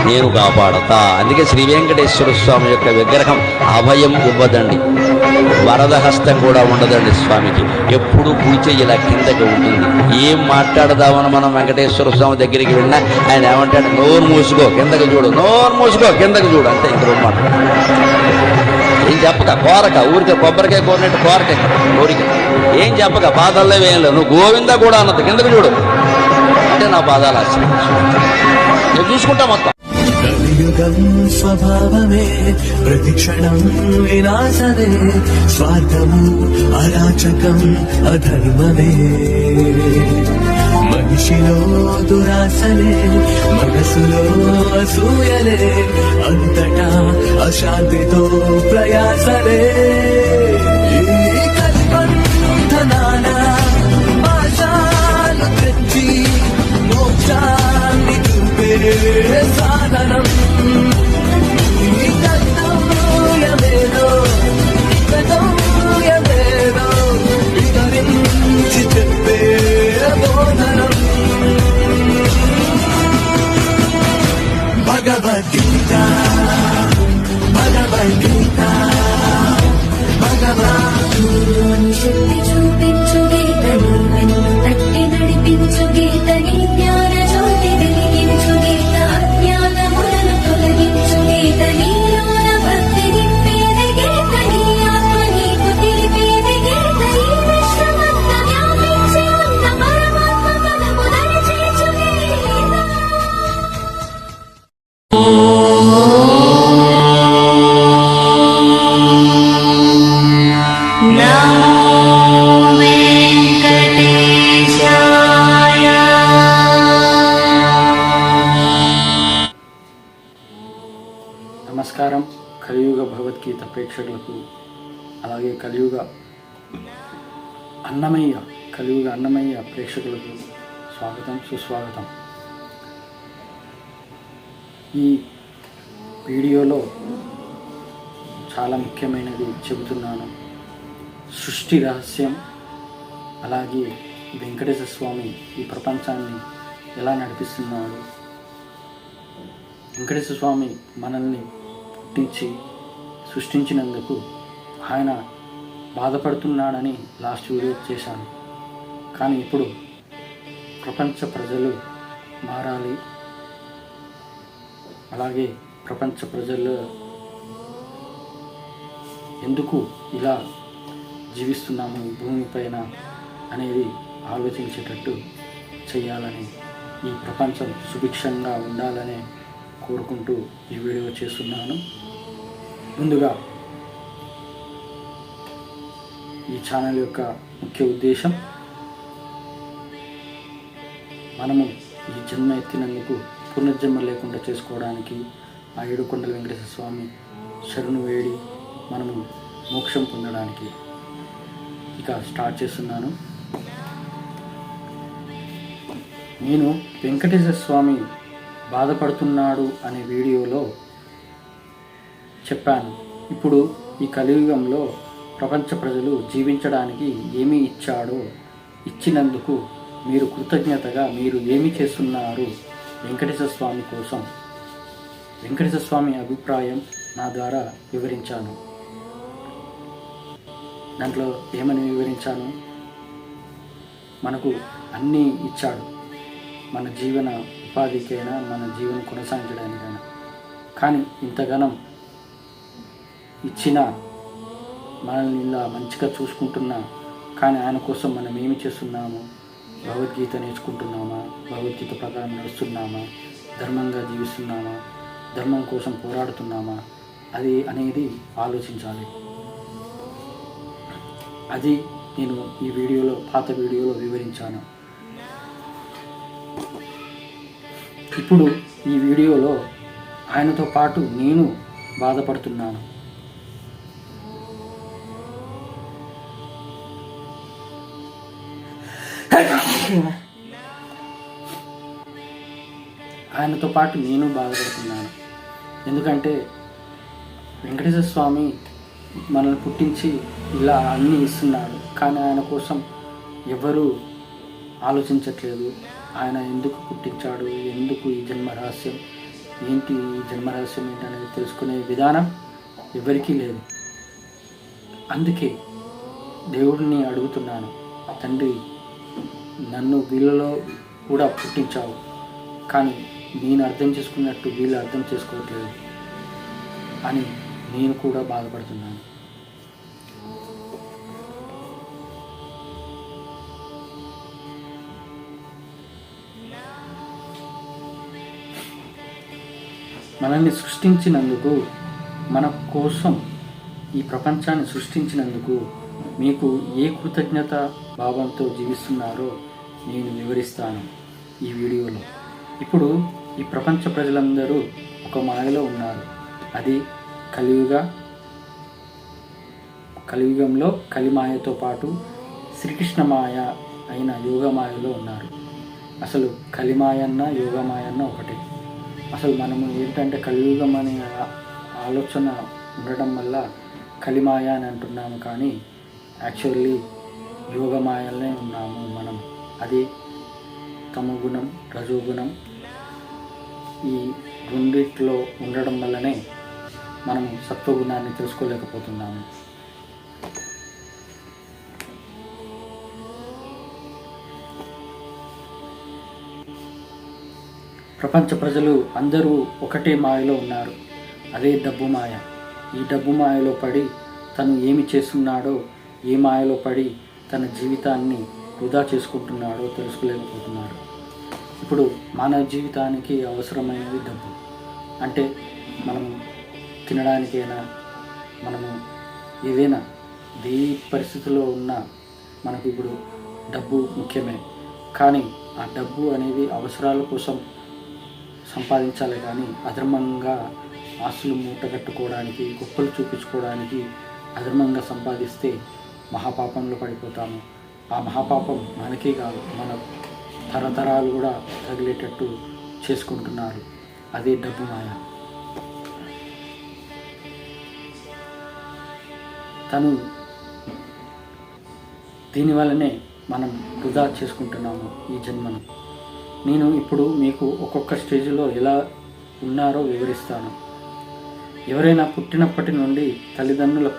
నేను కాపాడతా. అందుకే శ్రీ వెంకటేశ్వర స్వామి యొక్క విగ్రహం అభయం ఇవ్వదండి, వరద హస్తం కూడా ఉండదండి స్వామికి. ఎప్పుడు పూజ ఇలా కిందకి ఉంటుంది. ఏం మాట్లాడదామని మనం వెంకటేశ్వర స్వామి దగ్గరికి వెళ్ళినా ఆయన ఏమంటాడు, నోరు మూసుకో కిందకి చూడు, నోరు మూసుకో కిందకి చూడు, అంతే. ఇంక రెండు మాటలు ఏం చెప్పక, కోరక, ఊరికే కొబ్బరికాయ కోరినట్టు కోరక, కోరిక ఏం చెప్పక, పాదాల్లో ఏం లేదు, నువ్వు గోవిందా కూడా అన్నది, కిందకి చూడు అంటే నా పాదాలు ఆశ్రయించు, నేను చూసుకుంటా మొత్తం. కలియుగం స్వభావమే ప్రతిక్షణం వినాశమే, స్వార్థము అరాచకం అధర్మమే, మనిషిలో దురాశలే, మనసులో అసూయలే, అంతటా అశాంతితో ప్రయాసలే. ఈ కల్పంధనాల పాశాలు తెచ్చి మోక్షాన్ని చూపే సాధనం, ఈ కర్తవ్యమేదో కర్తవ్యమేదో వివరించి చెప్పే బోధనం. భగవద్గీత భగవద్గీత భగవద్గీత శక్తి చూపించు గీతని, వెన్ను తట్టి నడిపించు గీతని, జ్ఞాన జ్యోతి వెలిగించు గీత, అజ్ఞానములను తొలగించు గీతని, లోన భక్తి నింపేది గీతని, ఆత్మ నీకు తెలిపేది గీత, ఈ విశ్వమంతా వ్యాపించి ఉన్న పరమాత్మ పదము దరిచేర్చు గీత. నమస్కారం. కలియుగ భగవద్గీత ప్రేక్షకులకు, అలాగే కలియుగ అన్నమయ్య ప్రేక్షకులకు స్వాగతం, సుస్వాగతం. ఈ వీడియోలో చాలా ముఖ్యమైనది చెబుతున్నాను. సృష్టి రహస్యం, అలాగే వెంకటేశ్వర స్వామి ఈ ప్రపంచాన్ని ఎలా నడిపిస్తున్నాడు, వెంకటేశ్వర స్వామి మనల్ని పుట్టించి సృష్టించినందుకు ఆయన బాధపడుతున్నాడని లాస్ట్ వీడియో చేశాను. కానీ ఇప్పుడు ప్రపంచ ప్రజలు మారాలి, అలాగే ప్రపంచ ప్రజలు ఎందుకు ఇలా జీవిస్తున్నాము ఈ భూమిపైన అనేది ఆలోచించేటట్టు చేయాలని, ఈ ప్రపంచం సుభిక్షంగా ఉండాలని కోరుకుంటూ ఈ వీడియో చేస్తున్నాను. ముందుగా ఈ ఛానల్ యొక్క ముఖ్య ఉద్దేశం, మనము ఈ జన్మ ఎత్తినందుకు పునర్జన్మ లేకుండా చేసుకోవడానికి, ఆ ఏడుకొండల వెంకటేశ్వర స్వామి శరణు వేడి మనము మోక్షం పొందడానికి. ఇక స్టార్ట్ చేస్తున్నాను. నేను వెంకటేశ్వర స్వామి బాధపడుతున్నాడు అనే వీడియోలో చెప్పాను. ఇప్పుడు ఈ కలియుగంలో ప్రపంచ ప్రజలు జీవించడానికి ఏమి ఇచ్చాడో, ఇచ్చినందుకు మీరు కృతజ్ఞతగా మీరు ఏమి చేస్తున్నారు వెంకటేశ్వర స్వామి కోసం, వెంకటేశ్వర స్వామి అభిప్రాయం నా ద్వారా వివరించాను. దాంట్లో ఏమని వివరించాను, మనకు అన్నీ ఇచ్చాడు, మన జీవన ఉపాధికైనా, మన జీవనం కొనసాగించడానికైనా. కానీ ఇంతగానం ఇచ్చిన, మనల్ని ఇలా మంచిగా చూసుకుంటున్నా, కానీ ఆయన కోసం మనం ఏమి చేస్తున్నాము, భగవద్గీత నేర్చుకుంటున్నామా, భగవద్గీత ప్రకారం నడుస్తున్నామా, ధర్మంగా జీవిస్తున్నామా, ధర్మం కోసం పోరాడుతున్నామా, అది అనేది ఆలోచించాలి. అది నేను ఈ వీడియోలో, పాత వీడియోలో వివరించాను. ఇప్పుడు ఈ వీడియోలో ఆయనతో పాటు నేను బాధపడుతున్నాను. ఆయనతో పాటు నేను బాధపడుతున్నాను. ఎందుకంటే వెంకటేశ్వర స్వామి మనల్ని పుట్టించి ఇలా అన్నీ ఇస్తున్నాడు, కానీ ఆయన కోసం ఎవరు ఆలోచించట్లేదు. ఆయన ఎందుకు పుట్టించాడు, ఎందుకు ఈ జన్మ రహస్యం, ఏంటి ఈ జన్మరహస్యం ఏంటి అనేది తెలుసుకునే విధానం ఎవరికీ లేదు. అందుకే దేవుడిని అడుగుతున్నాను, తండ్రి నన్ను వీళ్ళలో కూడా పుట్టించావు, కానీ నేను అర్థం చేసుకున్నట్టు వీళ్ళు అర్థం చేసుకోవట్లేదు అని నేను కూడా బాధపడుతున్నాను. మనల్ని సృష్టించినందుకు, మన కోసం ఈ ప్రపంచాన్ని సృష్టించినందుకు మీకు ఏ కృతజ్ఞత భావంతో జీవిస్తున్నారో నేను వివరిస్తాను ఈ వీడియోలో. ఇప్పుడు ఈ ప్రపంచ ప్రజలందరూ ఒక మాయలో ఉన్నారు. అది కలియుగంలో కలిమాయతో పాటు శ్రీకృష్ణ మాయ అయిన యోగమాయలో ఉన్నారు. అసలు కలిమాయన్న యోగమాయన్న ఒకటే. అసలు మనము ఏంటంటే కలియుగం అనే ఆలోచన ఉండడం వల్ల కలిమాయ అని అంటున్నాము, కానీ యాక్చువల్లీ యోగమాయలనే ఉన్నాము మనం. అది తమోగుణం, రజోగుణం ఈ రెండిట్లో ఉండడం వల్లనే మనం సత్వగుణాన్ని తెలుసుకోలేకపోతున్నాము. ప్రపంచ ప్రజలు అందరూ ఒకటే మాయలో ఉన్నారు. అదే డబ్బు మాయ. ఈ డబ్బు మాయలో పడి తను ఏమి చేస్తున్నాడో, ఏ మాయలో పడి తన జీవితాన్ని వృధా చేసుకుంటున్నాడో తెలుసుకోలేకపోతున్నాడు. ఇప్పుడు మానవ జీవితానికి అవసరమైనది డబ్బు. అంటే మనము తినడానికైనా, మనము ఏదైనా ఏ పరిస్థితిలో ఉన్నా మనకు ఇప్పుడు డబ్బు ముఖ్యమే. కానీ ఆ డబ్బు అనేది అవసరాల కోసం సంపాదించాలి, కానీ అధర్మంగా ఆస్తులు మూటగట్టుకోవడానికి, గొప్పలు చూపించుకోవడానికి అధర్మంగా సంపాదిస్తే మహాపాపంలో పడిపోతాము. ఆ మహాపాపం మనకే కాదు, మన తరతరాలు కూడా తగిలేటట్టు చేసుకుంటున్నారు. అదే డబ్బు మాయ. తను దీనివల్లనే మనం వృధా చేసుకుంటున్నాము ఈ జన్మను. నేను ఇప్పుడు మీకు ఒక్కొక్క స్టేజ్లో ఎలా ఉన్నారో వివరిస్తాను. ఎవరైనా పుట్టినప్పటి నుండి తల్లిదండ్రుల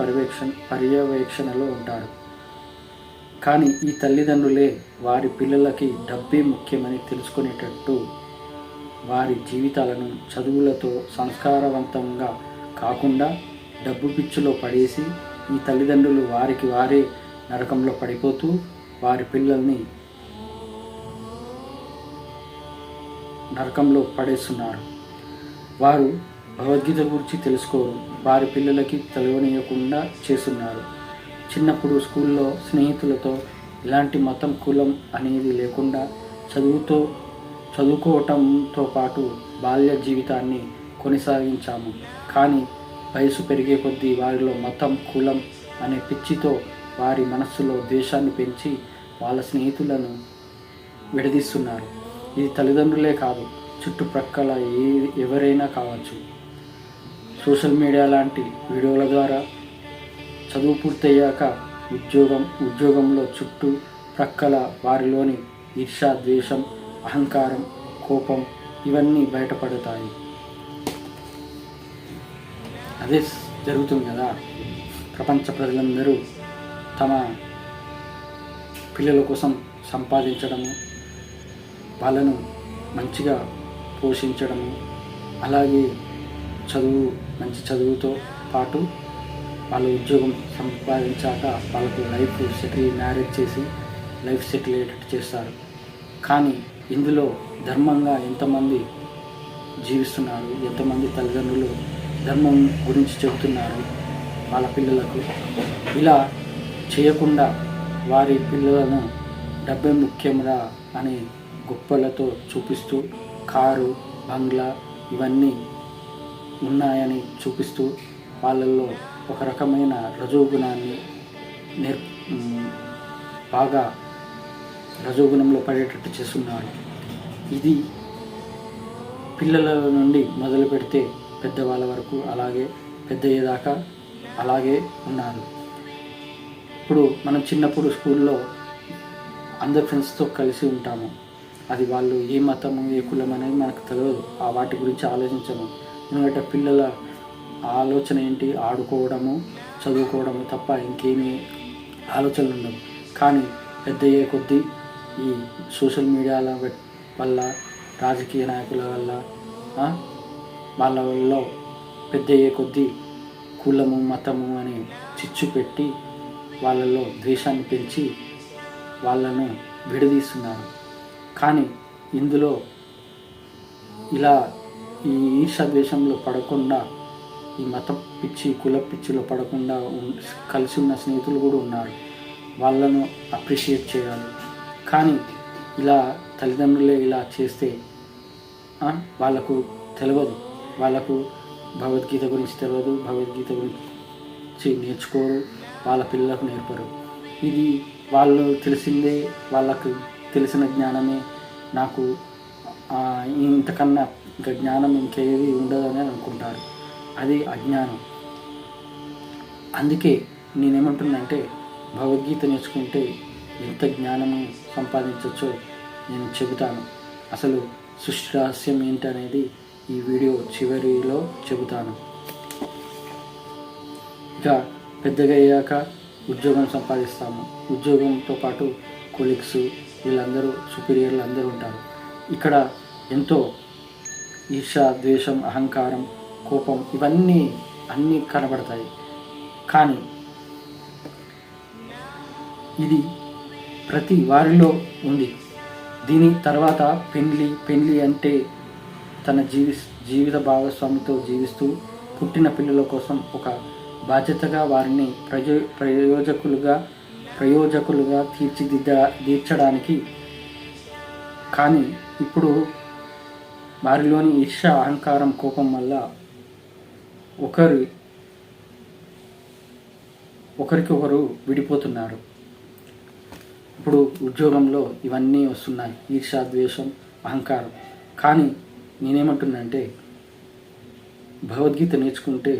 పర్యవేక్షణలో ఉంటారు. కానీ ఈ తల్లిదండ్రులే వారి పిల్లలకి డబ్బే ముఖ్యమని తెలుసుకునేటట్టు వారి జీవితాలను చదువులతో సంస్కారవంతంగా కాకుండా డబ్బు పిచ్చిలో పడేసి ఈ తల్లిదండ్రులు వారికి వారే నరకంలో పడిపోతూ వారి పిల్లల్ని నరకంలో పడేస్తున్నారు. వారు భగవద్గీత గురించి తెలుసుకోరు, వారి పిల్లలకి తెలియనీయకుండా చేస్తున్నారు. చిన్నప్పుడు స్కూల్లో స్నేహితులతో ఇలాంటి మతం, కులం అనేది లేకుండా చదువుకోవటంతో పాటు బాల్య జీవితాన్ని కొనసాగించాము. కానీ వయసు పెరిగే కొద్దీ వారిలో మతం, కులం అనే పిచ్చితో వారి మనస్సులో ద్వేషాన్ని పెంచి వాళ్ళ స్నేహితులను విడదీస్తున్నారు. ఇది తల్లిదండ్రులే కాదు, చుట్టుప్రక్కల ఎవరైనా కావచ్చు. సోషల్ మీడియా లాంటి వీడియోల ద్వారా చదువు పూర్తయ్యాక ఉద్యోగంలో చుట్టుప్రక్కల వారిలోని ఈర్ష్య, ద్వేషం, అహంకారం, కోపం ఇవన్నీ బయటపడతాయి. అదే జరుగుతుంది కదా. ప్రపంచ ప్రజలందరూ తమ పిల్లల కోసం సంపాదించడము, వాళ్ళను మంచిగా పోషించడము, అలాగే మంచి చదువుతో పాటు వాళ్ళ ఉద్యోగం సంపాదించాక వాళ్ళకు మ్యారేజ్ చేసి లైఫ్ సెటిల్ అయ్యేటట్టు చేస్తారు. కానీ ఇందులో ధర్మంగా ఎంతమంది జీవిస్తున్నారు, ఎంతమంది తల్లిదండ్రులు ధర్మం గురించి చెబుతున్నారు వాళ్ళ పిల్లలకు? ఇలా చేయకుండా వారి పిల్లలను డబ్బే ముఖ్యంగా అని గొప్పలతో చూపిస్తూ కారు, బంగ్లా ఇవన్నీ ఉన్నాయని చూపిస్తూ వాళ్ళల్లో ఒక రకమైన రజోగుణాన్ని బాగా రజోగుణంలో పడేటట్టు చేస్తున్నారు. ఇది పిల్లల నుండి మొదలు పెడితే పెద్దవాళ్ళ వరకు, అలాగే పెద్ద అయ్యేదాకా అలాగే ఉన్నారు. ఇప్పుడు మనం చిన్నప్పుడు స్కూల్లో అందరు ఫ్రెండ్స్తో కలిసి ఉంటాము. అది వాళ్ళు ఏ మతము ఏ కులం అనేది మనకు తెలియదు. ఆ వాటి గురించి ఆలోచించము. ఎందుకంటే పిల్లల ఆలోచన ఏంటి, ఆడుకోవడము చదువుకోవడము తప్ప ఇంకేమీ ఆలోచనలు ఉండవు. కానీ పెద్ద అయ్యే కొద్దీ ఈ సోషల్ మీడియాల వల్ల, రాజకీయ నాయకుల వల్ల, వాళ్ళ వల్ల పెద్ద అయ్యే కొద్దీ కులము మతము అని చిచ్చు పెట్టి వాళ్ళలో ద్వేషాన్ని పెంచి వాళ్ళను విడదీస్తున్నారు. కానీ ఇందులో ఇలా ఈ ఈర్ష్యాద్వేషంలో పడకుండా, ఈ మత పిచ్చి కుల పిచ్చిలో పడకుండా కలిసి ఉన్న స్నేహితులు కూడా ఉన్నారు. వాళ్ళను అప్రిషియేట్ చేయాలి. కానీ ఇలా తల్లిదండ్రులే ఇలా చేస్తే వాళ్ళకు తెలియదు, వాళ్ళకు భగవద్గీత గురించి తెలియదు, భగవద్గీత గురించి నేర్చుకోరు, వాళ్ళ పిల్లలకు నేర్పరు. ఇది వాళ్ళు తెలిసిందే, వాళ్ళకు తెలిసిన జ్ఞానమే, నాకు ఇంతకన్నా ఇంకా జ్ఞానం ఇంకేది ఉండదని అనుకుంటారు. అది అజ్ఞానం. అందుకే నేనేమంటున్నానంటే భగవద్గీత నేర్చుకుంటే ఎంత జ్ఞానము సంపాదించవచ్చో నేను చెబుతాను. అసలు సృష్టి రహస్యం ఏంటనేది ఈ వీడియో చివరిలో చెబుతాను. ఇక పెద్దగా అయ్యాక ఉద్యోగం సంపాదిస్తాము. ఉద్యోగంతో పాటు కొలీగ్స్ వీళ్ళందరూ సుపీరియర్లు అందరూ ఉంటారు. ఇక్కడ ఎంతో ఈర్ష, ద్వేషం, అహంకారం, కోపం ఇవన్నీ అన్నీ కనబడతాయి. కానీ ఇది ప్రతి వారిలో ఉంది. దీని తర్వాత పెళ్ళి అంటే తన జీవిత భాగస్వామితో జీవిస్తూ పుట్టిన పిల్లల కోసం ఒక బాధ్యతగా వారిని ప్రయోజకులుగా తీర్చడానికి. కానీ ఇప్పుడు వారిలోని ఈర్ష్య, అహంకారం, కోపం వల్ల ఒకరికొకరు విడిపోతున్నారు. ఇప్పుడు ఉద్యోగంలో ఇవన్నీ వస్తున్నాయి, ఈర్ష్య, ద్వేషం, అహంకారం. కానీ నేనేమంటున్నానంటే భగవద్గీత నేర్చుకుంటే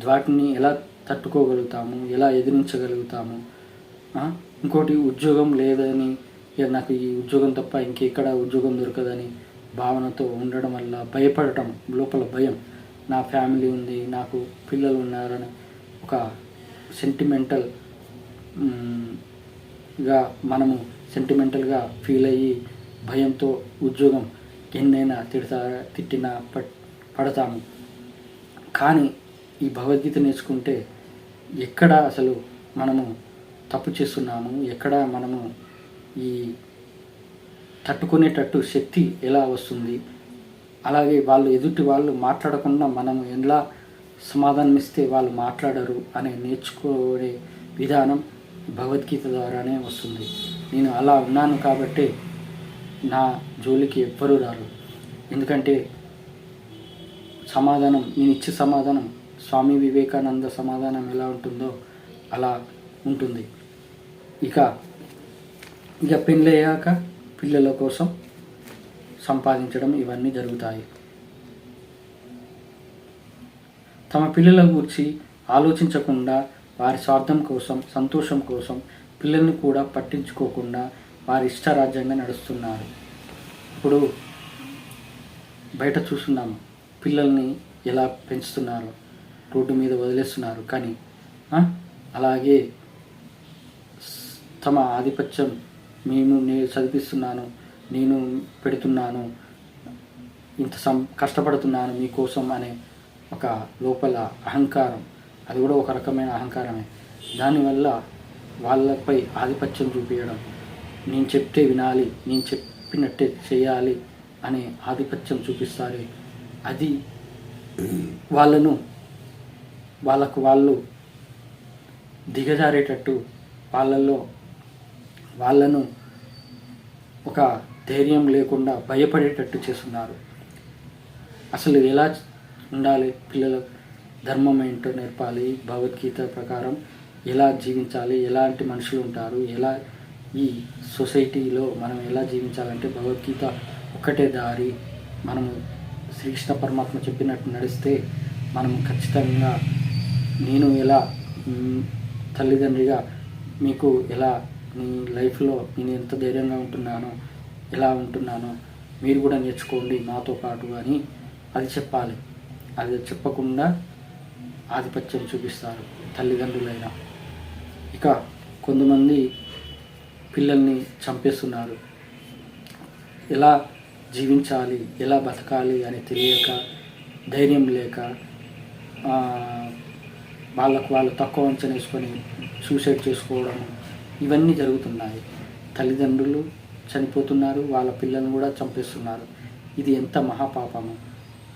వాటిని ఎలా తట్టుకోగలుగుతాము, ఎలా ఎదిరించగలుగుతాము. ఇంకోటి ఉద్యోగం లేదని, నాకు ఈ ఉద్యోగం తప్ప ఇంకెక్కడ ఉద్యోగం దొరకదని భావనతో ఉండడం వల్ల భయపడటం, లోపల భయం, నా ఫ్యామిలీ ఉంది, నాకు పిల్లలు ఉన్నారని ఒక సెంటిమెంటల్గా ఫీల్ అయ్యి భయంతో ఉద్యోగం ఎన్నైనా తిట్టినా పడతాము. కానీ ఈ భగవద్గీత నేర్చుకుంటే ఎక్కడ అసలు మనము తప్పు చేస్తున్నాము, ఎక్కడ మనము ఈ తట్టుకునేటట్టు శక్తి ఎలా వస్తుంది, అలాగే ఎదుటి వాళ్ళు మాట్లాడకుండా మనము ఎలా సమాధానం ఇస్తే వాళ్ళు మాట్లాడరు అనే నేర్చుకునే విధానం భగవద్గీత ద్వారానే వస్తుంది. నేను అలా ఉన్నాను కాబట్టి నా జోలికి ఎవ్వరూ రారు. ఎందుకంటే నేను ఇచ్చే సమాధానం స్వామి వివేకానంద సమాధానం ఎలా ఉంటుందో అలా ఉంటుంది. ఇక పెళ్ళయ్యాక పిల్లల కోసం సంపాదించడం ఇవన్నీ జరుగుతాయి. తమ పిల్లల గురించి ఆలోచించకుండా, వారి స్వార్థం కోసం, సంతోషం కోసం పిల్లల్ని కూడా పట్టించుకోకుండా వారి ఇష్టరాజ్యంగా నడుస్తున్నారు. ఇప్పుడు బయట చూస్తున్నాము, పిల్లల్ని ఎలా పెంచుతున్నారు, రోడ్డు మీద వదిలేస్తున్నారు. కానీ అలాగే తమ ఆధిపత్యం, నేను చదివిస్తున్నాను, నేను పెడుతున్నాను, ఇంత కష్టపడుతున్నాను మీకోసం అనే ఒక లోపల అహంకారం, అది కూడా ఒక రకమైన అహంకారమే. దానివల్ల వాళ్ళపై ఆధిపత్యం చూపించడం, నేను చెప్తే వినాలి, నేను చెప్పినట్టే చేయాలి అనే ఆధిపత్యం చూపిస్తారు. అది వాళ్ళు దిగజారేటట్టు, వాళ్ళను ఒక ధైర్యం లేకుండా భయపడేటట్టు చేస్తున్నారు. అసలు ఎలా ఉండాలి, పిల్లలకు ధర్మం ఏంటో నేర్పాలి, భగవద్గీత ప్రకారం ఎలా జీవించాలి, ఎలాంటి మనుషులు ఉంటారు, ఎలా ఈ సొసైటీలో మనం ఎలా జీవించాలంటే భగవద్గీత ఒక్కటే దారి. మనము శ్రీకృష్ణ పరమాత్మ చెప్పినట్టు నడిస్తే మనం ఖచ్చితంగా, నేను ఎలా తల్లిదండ్రిగా మీకు ఎలా మీ లైఫ్లో నేను ఎంత ధైర్యంగా ఉంటున్నానో ఎలా ఉంటున్నానో మీరు కూడా నేర్చుకోండి నాతో పాటు అని అది చెప్పాలి. అది చెప్పకుండా ఆధిపత్యం చూపిస్తారు తల్లిదండ్రులైన. ఇక కొంతమంది పిల్లల్ని చంపేస్తున్నారు. ఎలా జీవించాలి, ఎలా బతకాలి అని తెలియక, ధైర్యం లేక వాళ్ళు తక్కువ అంచనా వేసుకొని సూసైడ్ చేసుకోవడం, ఇవన్నీ జరుగుతున్నాయి. తల్లిదండ్రులు చనిపోతున్నారు, వాళ్ళ పిల్లల్ని కూడా చంపేస్తున్నారు. ఇది ఎంత మహాపాపము.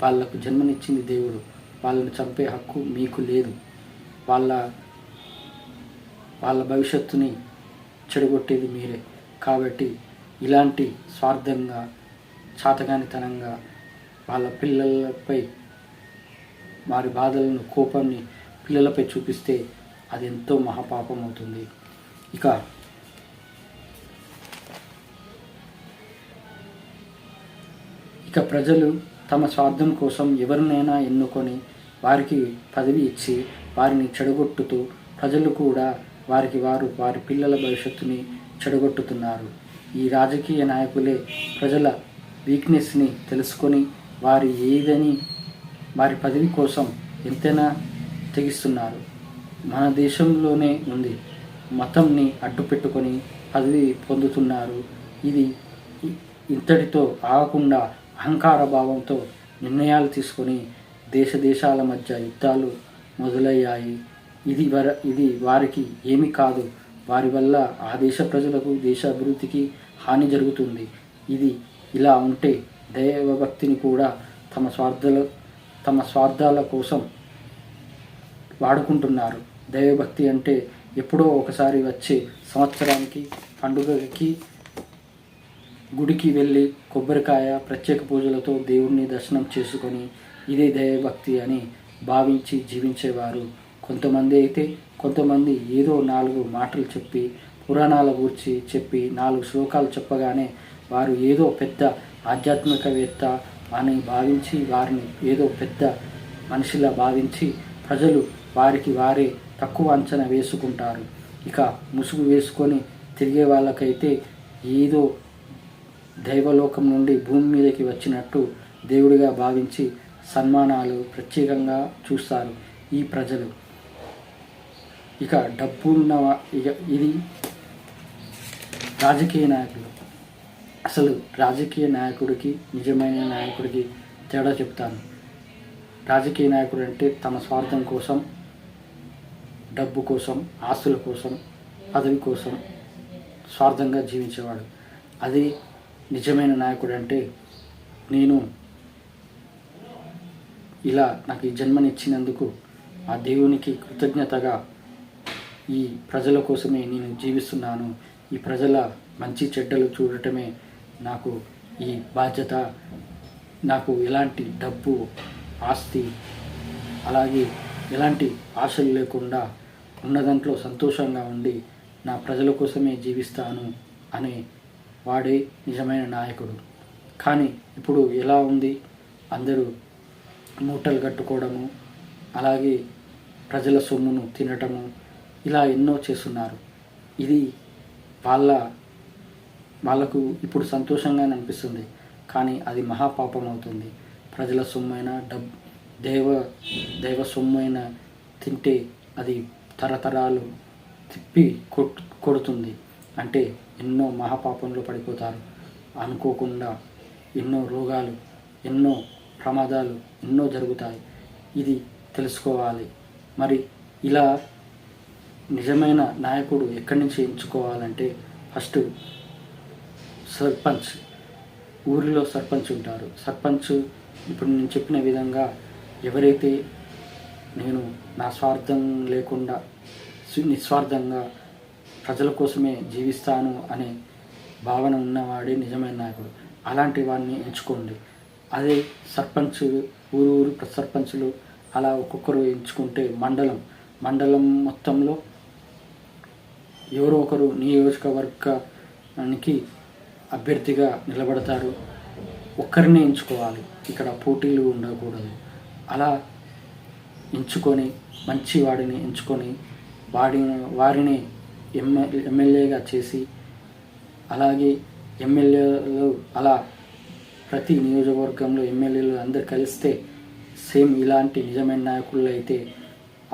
వాళ్ళకు జన్మనిచ్చింది దేవుడు, వాళ్ళని చంపే హక్కు మీకు లేదు. వాళ్ళ భవిష్యత్తుని చెడగొట్టేది మీరే. కాబట్టి ఇలాంటి స్వార్థంగా, చాతగానితనంగా వాళ్ళ పిల్లలపై వారి బాధలను, కోపాన్ని పిల్లలపై చూపిస్తే అది ఎంతో మహాపాపం అవుతుంది. ఇక ప్రజలు తమ స్వార్థం కోసం ఎవరినైనా ఎన్నుకొని వారికి పదవి ఇచ్చి వారిని చెడగొట్టుతూ, ప్రజలు కూడా వారి పిల్లల భవిష్యత్తుని చెడగొట్టుతున్నారు. ఈ రాజకీయ నాయకులే ప్రజల వీక్నెస్ని తెలుసుకొని వారి పదవి కోసం ఎంతైనా తెగిస్తున్నారు. మన దేశంలోనే ఉంది. మతంని అడ్డు పెట్టుకొని పదవి పొందుతున్నారు. ఇది ఇంతటితో ఆగకుండా అహంకార భావంతో నిర్ణయాలు తీసుకొని దేశాల మధ్య యుద్ధాలు మొదలయ్యాయి. ఇది వారికి ఏమీ కాదు. వారి వల్ల ఆ దేశ ప్రజలకు, దేశ అభివృద్ధికి హాని జరుగుతుంది. ఇది ఇలా ఉంటే దైవభక్తిని కూడా తమ స్వార్థాల కోసం వాడుకుంటున్నారు. దైవభక్తి అంటే ఎప్పుడో ఒకసారి వచ్చే సంవత్సరానికి పండుగకి గుడికి వెళ్ళి కొబ్బరికాయ, ప్రత్యేక పూజలతో దేవుణ్ణి దర్శనం చేసుకొని ఇదే దైవభక్తి అని భావించి జీవించేవారు కొంతమంది ఏదో 4 మాటలు చెప్పి, పురాణాల గురించి చెప్పి 4 శ్లోకాలు చెప్పగానే వారు ఏదో పెద్ద ఆధ్యాత్మికవేత్త అని భావించి, వారిని ఏదో పెద్ద మనిషిలా భావించి ప్రజలు వారే తక్కువ అంచనా వేసుకుంటారు. ఇక ముసుగు వేసుకొని తిరిగే వాళ్ళకైతే ఏదో దైవలోకం నుండి భూమి మీదకి వచ్చినట్టు దేవుడిగా భావించి సన్మానాలు ప్రత్యేకంగా చూస్తారు ఈ ప్రజలు. ఇక ఇది రాజకీయ నాయకులు. అసలు రాజకీయ నాయకుడికి, నిజమైన నాయకుడికి తేడా చెప్తాను. రాజకీయ నాయకుడు అంటే తమ స్వార్థం కోసం, డబ్బు కోసం, ఆస్తుల కోసం, పదవి కోసం స్వార్థంగా జీవించేవాడు. అదే నిజమైన నాయకుడు అంటే, నేను ఇలా నాకు ఈ జన్మనిచ్చినందుకు ఆ దేవునికి కృతజ్ఞతగా ఈ ప్రజల కోసమే నేను జీవిస్తున్నాను, ఈ ప్రజల మంచి చెడ్డలు చూడటమే నాకు ఈ బాధ్యత, నాకు ఎలాంటి డబ్బు, ఆస్తి, అలాగే ఎలాంటి ఆశలు లేకుండా ఉన్న దాంట్లో సంతోషంగా ఉండి నా ప్రజల కోసమే జీవిస్తాను అనే వాడే నిజమైన నాయకుడు. కానీ ఇప్పుడు ఎలా ఉంది, అందరూ మూటలు కట్టుకోవడము, అలాగే ప్రజల సొమ్మును తినటము, ఇలా ఎన్నో చేస్తున్నారు. ఇది వాళ్ళకు ఇప్పుడు సంతోషంగానే అనిపిస్తుంది, కానీ అది మహాపాపం అవుతుంది. ప్రజల సొమ్మైన దైవ సొమ్మైన తింటే అది తరతరాలు తిప్పి కొడుతుంది. అంటే ఎన్నో మహాపాపంలో పడిపోతారు. అనుకోకుండా ఎన్నో రోగాలు, ఎన్నో ప్రమాదాలు ఎన్నో జరుగుతాయి. ఇది తెలుసుకోవాలి. మరి ఇలా నిజమైన నాయకుడు ఎక్కడి నుంచి ఎంచుకోవాలంటే, ఫస్ట్ సర్పంచ్, ఊరిలో సర్పంచ్ ఉంటారు. సర్పంచ్ ఇప్పుడు నేను చెప్పిన విధంగా ఎవరైతే నేను నా స్వార్థం లేకుండా నిస్వార్థంగా ప్రజల కోసమే జీవిస్తాను అనే భావన ఉన్నవాడే నిజమైన నాయకుడు. అలాంటి వాడిని ఎంచుకోండి. అదే సర్పంచ్, ఊరు సర్పంచులు అలా ఒక్కొక్కరు ఎంచుకుంటే మండలం మొత్తంలో ఎవరో ఒకరు నియోజకవర్గానికి అభ్యర్థిగా నిలబడతారు. ఒక్కరినే ఎంచుకోవాలి, ఇక్కడ పోటీలు ఉండకూడదు. అలా ఎంచుకొని మంచి వాడిని ఎంచుకొని వారిని ఎమ్మెల్యేగా చేసి, అలాగే ఎమ్మెల్యేలు అలా ప్రతి నియోజకవర్గంలో ఎమ్మెల్యేలు అందరు కలిస్తే సేమ్ ఇలాంటి నిజమైన నాయకులు అయితే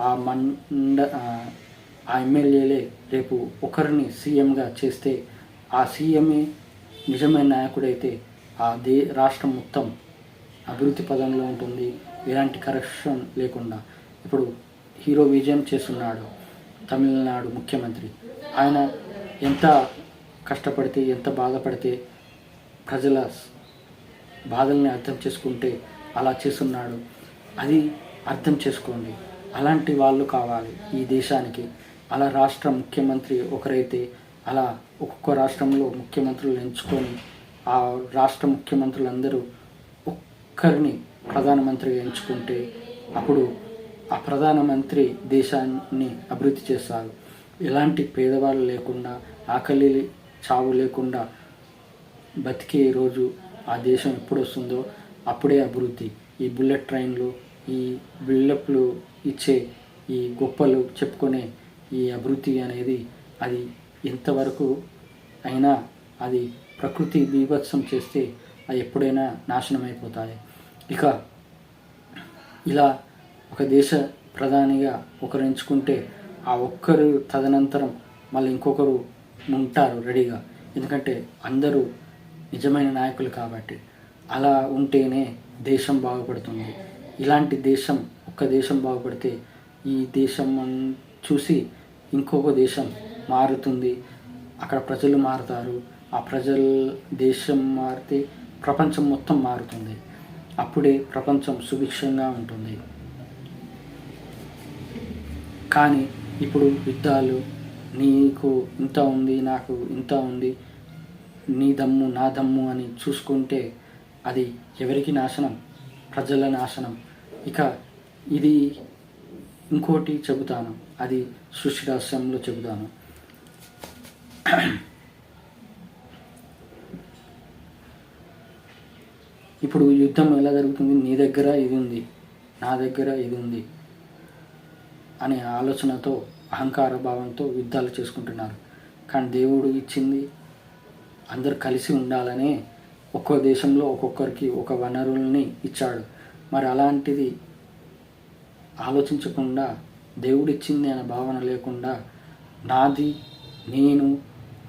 ఆ ఎమ్మెల్యేలే రేపు ఒకరిని సీఎంగా చేస్తే ఆ సీఎంఏ నిజమైన నాయకుడైతే ఆ రాష్ట్రం మొత్తం అభివృద్ధి పదంలో ఉంటుంది, ఎలాంటి కరప్షన్ లేకుండా. ఇప్పుడు హీరో విజయం చేస్తున్నాడు తమిళనాడు ముఖ్యమంత్రి. ఆయన ఎంత కష్టపడితే ఎంత బాధపడితే ప్రజల బాధల్ని అర్థం చేసుకుంటే అలా చేస్తున్నాడు. అది అర్థం చేసుకోండి. అలాంటి వాళ్ళు కావాలి ఈ దేశానికి. అలా రాష్ట్ర ముఖ్యమంత్రి ఒకరైతే అలా ఒక్కొక్క రాష్ట్రంలో ముఖ్యమంత్రులు ఎంచుకొని ఆ రాష్ట్ర ముఖ్యమంత్రులందరూ ఒక్కరిని ప్రధానమంత్రిగా ఎంచుకుంటే అప్పుడు ఆ ప్రధానమంత్రి దేశాన్ని అభివృద్ధి చేస్తారు. ఎలాంటి పేదవాళ్ళు లేకుండా, ఆకలి చావు లేకుండా బతికే రోజు ఆ దేశం ఎప్పుడు వస్తుందో అప్పుడే అభివృద్ధి. ఈ బుల్లెట్ ట్రైన్లు, ఈ బిల్డప్లు ఇచ్చే ఈ గొప్పలు చెప్పుకునే ఈ అభివృద్ధి అనేది అది ఎంతవరకు అయినా అది ప్రకృతి బీభత్సం చేస్తే అవి ఎప్పుడైనా నాశనం అయిపోతాయి. ఇక ఇలా ఒక దేశ ప్రధానిగా ఒకరు ఎంచుకుంటే ఆ ఒక్కరు తదనంతరం మళ్ళీ ఇంకొకరు ఉంటారు రెడీగా. ఎందుకంటే అందరూ నిజమైన నాయకులు కాబట్టి. అలా ఉంటేనే దేశం బాగుపడుతుంది. ఇలాంటి దేశం, ఒక్క దేశం బాగుపడితే ఈ దేశం చూసి ఇంకొక దేశం మారుతుంది. అక్కడ ప్రజలు మారుతారు. ఆ దేశం మారితే ప్రపంచం మొత్తం మారుతుంది. అప్పుడే ప్రపంచం సుభిక్షంగా ఉంటుంది. కానీ ఇప్పుడు యుద్ధాలు, నీకు ఇంత ఉంది, నాకు ఇంత ఉంది, నీ దమ్ము నా దమ్ము అని చూసుకుంటే అది ఎవరికి నాశనం? ప్రజల నాశనం. ఇక ఇది ఇంకోటి చెబుతాను, అది సృష్టి రహస్యంలో చెబుతాను. ఇప్పుడు యుద్ధం ఎలా జరుగుతుంది? నీ దగ్గర ఇది ఉంది, నా దగ్గర ఇది ఉంది అనే ఆలోచనతో, అహంకార భావంతో యుద్ధాలు చేసుకుంటున్నారు. కానీ దేవుడు ఇచ్చింది అందరు కలిసి ఉండాలనే ఒక్కో దేశంలో ఒక్కొక్కరికి ఒక వనరుల్ని ఇచ్చాడు. మరి అలాంటిది ఆలోచించకుండా, దేవుడు ఇచ్చింది అనే భావన లేకుండా నాది నేను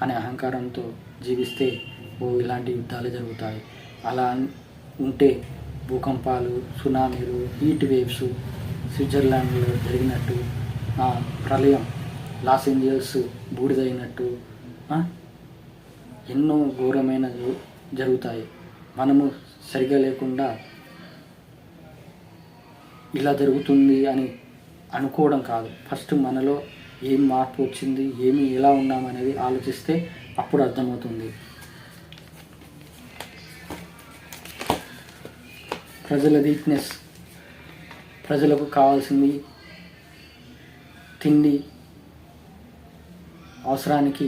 అనే అహంకారంతో జీవిస్తే ఇలాంటి యుద్ధాలు జరుగుతాయి. అలా ఉంటే భూకంపాలు, సునామీలు, హీట్ వేవ్స్, స్విట్జర్లాండ్లో జరిగినట్టు, ప్రళయం, లాస్ ఏంజల్స్ బూడిదైనట్టు ఎన్నో ఘోరమైన జరుగుతాయి. మనము సరిగా లేకుండా ఇలా జరుగుతుంది అని అనుకోవడం కాదు. ఫస్ట్ మనలో ఏం మార్పు వచ్చింది, ఎలా ఉన్నామనేది ఆలోచిస్తే అప్పుడు అర్థమవుతుంది. ప్రజల వీక్నెస్, ప్రజలకు కావాల్సింది తిండి, అవసరానికి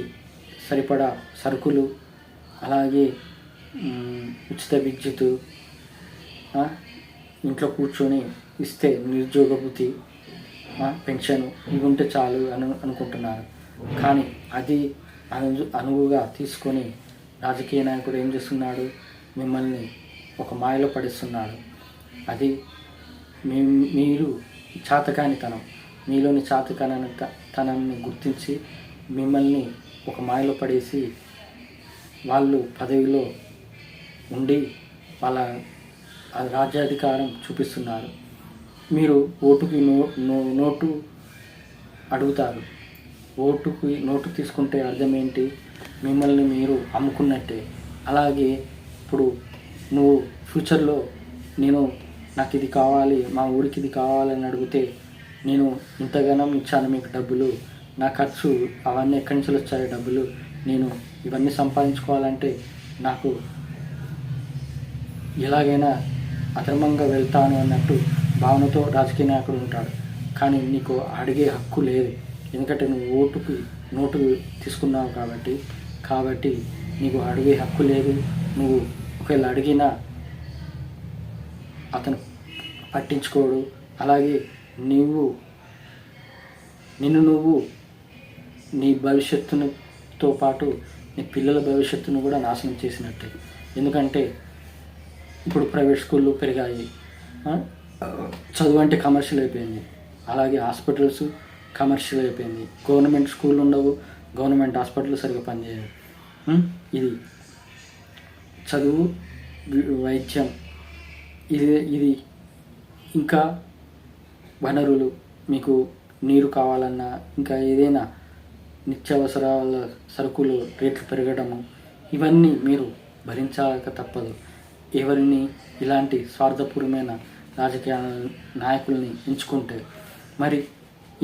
సరిపడా సరుకులు, అలాగే ఉచిత విద్యుత్, ఇంట్లో కూర్చొని ఇస్తే నిరుద్యోగ భృతి, పెన్షన్, ఇవి ఉంటే చాలు అనుకుంటున్నారు. కానీ అది అనువుగా తీసుకొని రాజకీయ నాయకుడు ఏం చేస్తున్నాడు? మిమ్మల్ని ఒక మాయలో పడిస్తున్నాడు. అది మీరు చాతకానితనం, మీలోని చాతకానితనాన్ని గుర్తించి మిమ్మల్ని ఒక మాయలో పడేసి వాళ్ళు పదవిలో ఉండి వాళ్ళ రాజ్యాధికారం చూపిస్తున్నారు. మీరు ఓటుకి నోటు అడుగుతారు. ఓటుకి నోటు తీసుకుంటే అర్థం ఏంటి? మిమ్మల్ని మీరు అమ్ముకున్నట్టే. అలాగే ఇప్పుడు నువ్వు ఫ్యూచర్లో నాకు ఇది కావాలి, మా ఊరికి ఇది కావాలని అడిగితే నేను ఇంతగానం ఇచ్చాను మీకు డబ్బులు, నా ఖర్చు అవన్నీ ఎక్కడి నుంచి వచ్చాయి డబ్బులు, నేను ఇవన్నీ సంపాదించుకోవాలంటే నాకు ఎలాగైనా అధర్మంగా వెళ్తాను అన్నట్టు భావనతో రాజకీయ నాయకుడు ఉంటాడు. కానీ నీకు అడిగే హక్కు లేదు. ఎందుకంటే నువ్వు నోటు తీసుకున్నావు కాబట్టి నీకు అడిగే హక్కు లేదు. నువ్వు ఒకవేళ అడిగినా అతను పట్టించుకోడు. అలాగే నిన్ను నువ్వు నీ భవిష్యత్తుతో పాటు నీ పిల్లల భవిష్యత్తును కూడా నాశనం చేసినట్టే. ఎందుకంటే ఇప్పుడు ప్రైవేట్ స్కూళ్ళు పెరిగాయి, చదువు అంటే కమర్షియల్ అయిపోయింది. అలాగే హాస్పిటల్స్ కమర్షియల్ అయిపోయింది. గవర్నమెంట్ స్కూల్ ఉండవు, గవర్నమెంట్ హాస్పిటల్ సరిగ్గా పనిచేయవు. ఇది చదువు, వైద్యం, ఇది ఇంకా వనరులు, మీకు నీరు కావాలన్నా, ఇంకా ఏదైనా నిత్యావసరాల సరుకులు రేట్లు పెరగడము, ఇవన్నీ మీరు భరించాక తప్పదు. ఎవరిని ఇలాంటి స్వార్థపూర్వమైన రాజకీయ నాయకుల్ని ఎంచుకుంటే మరి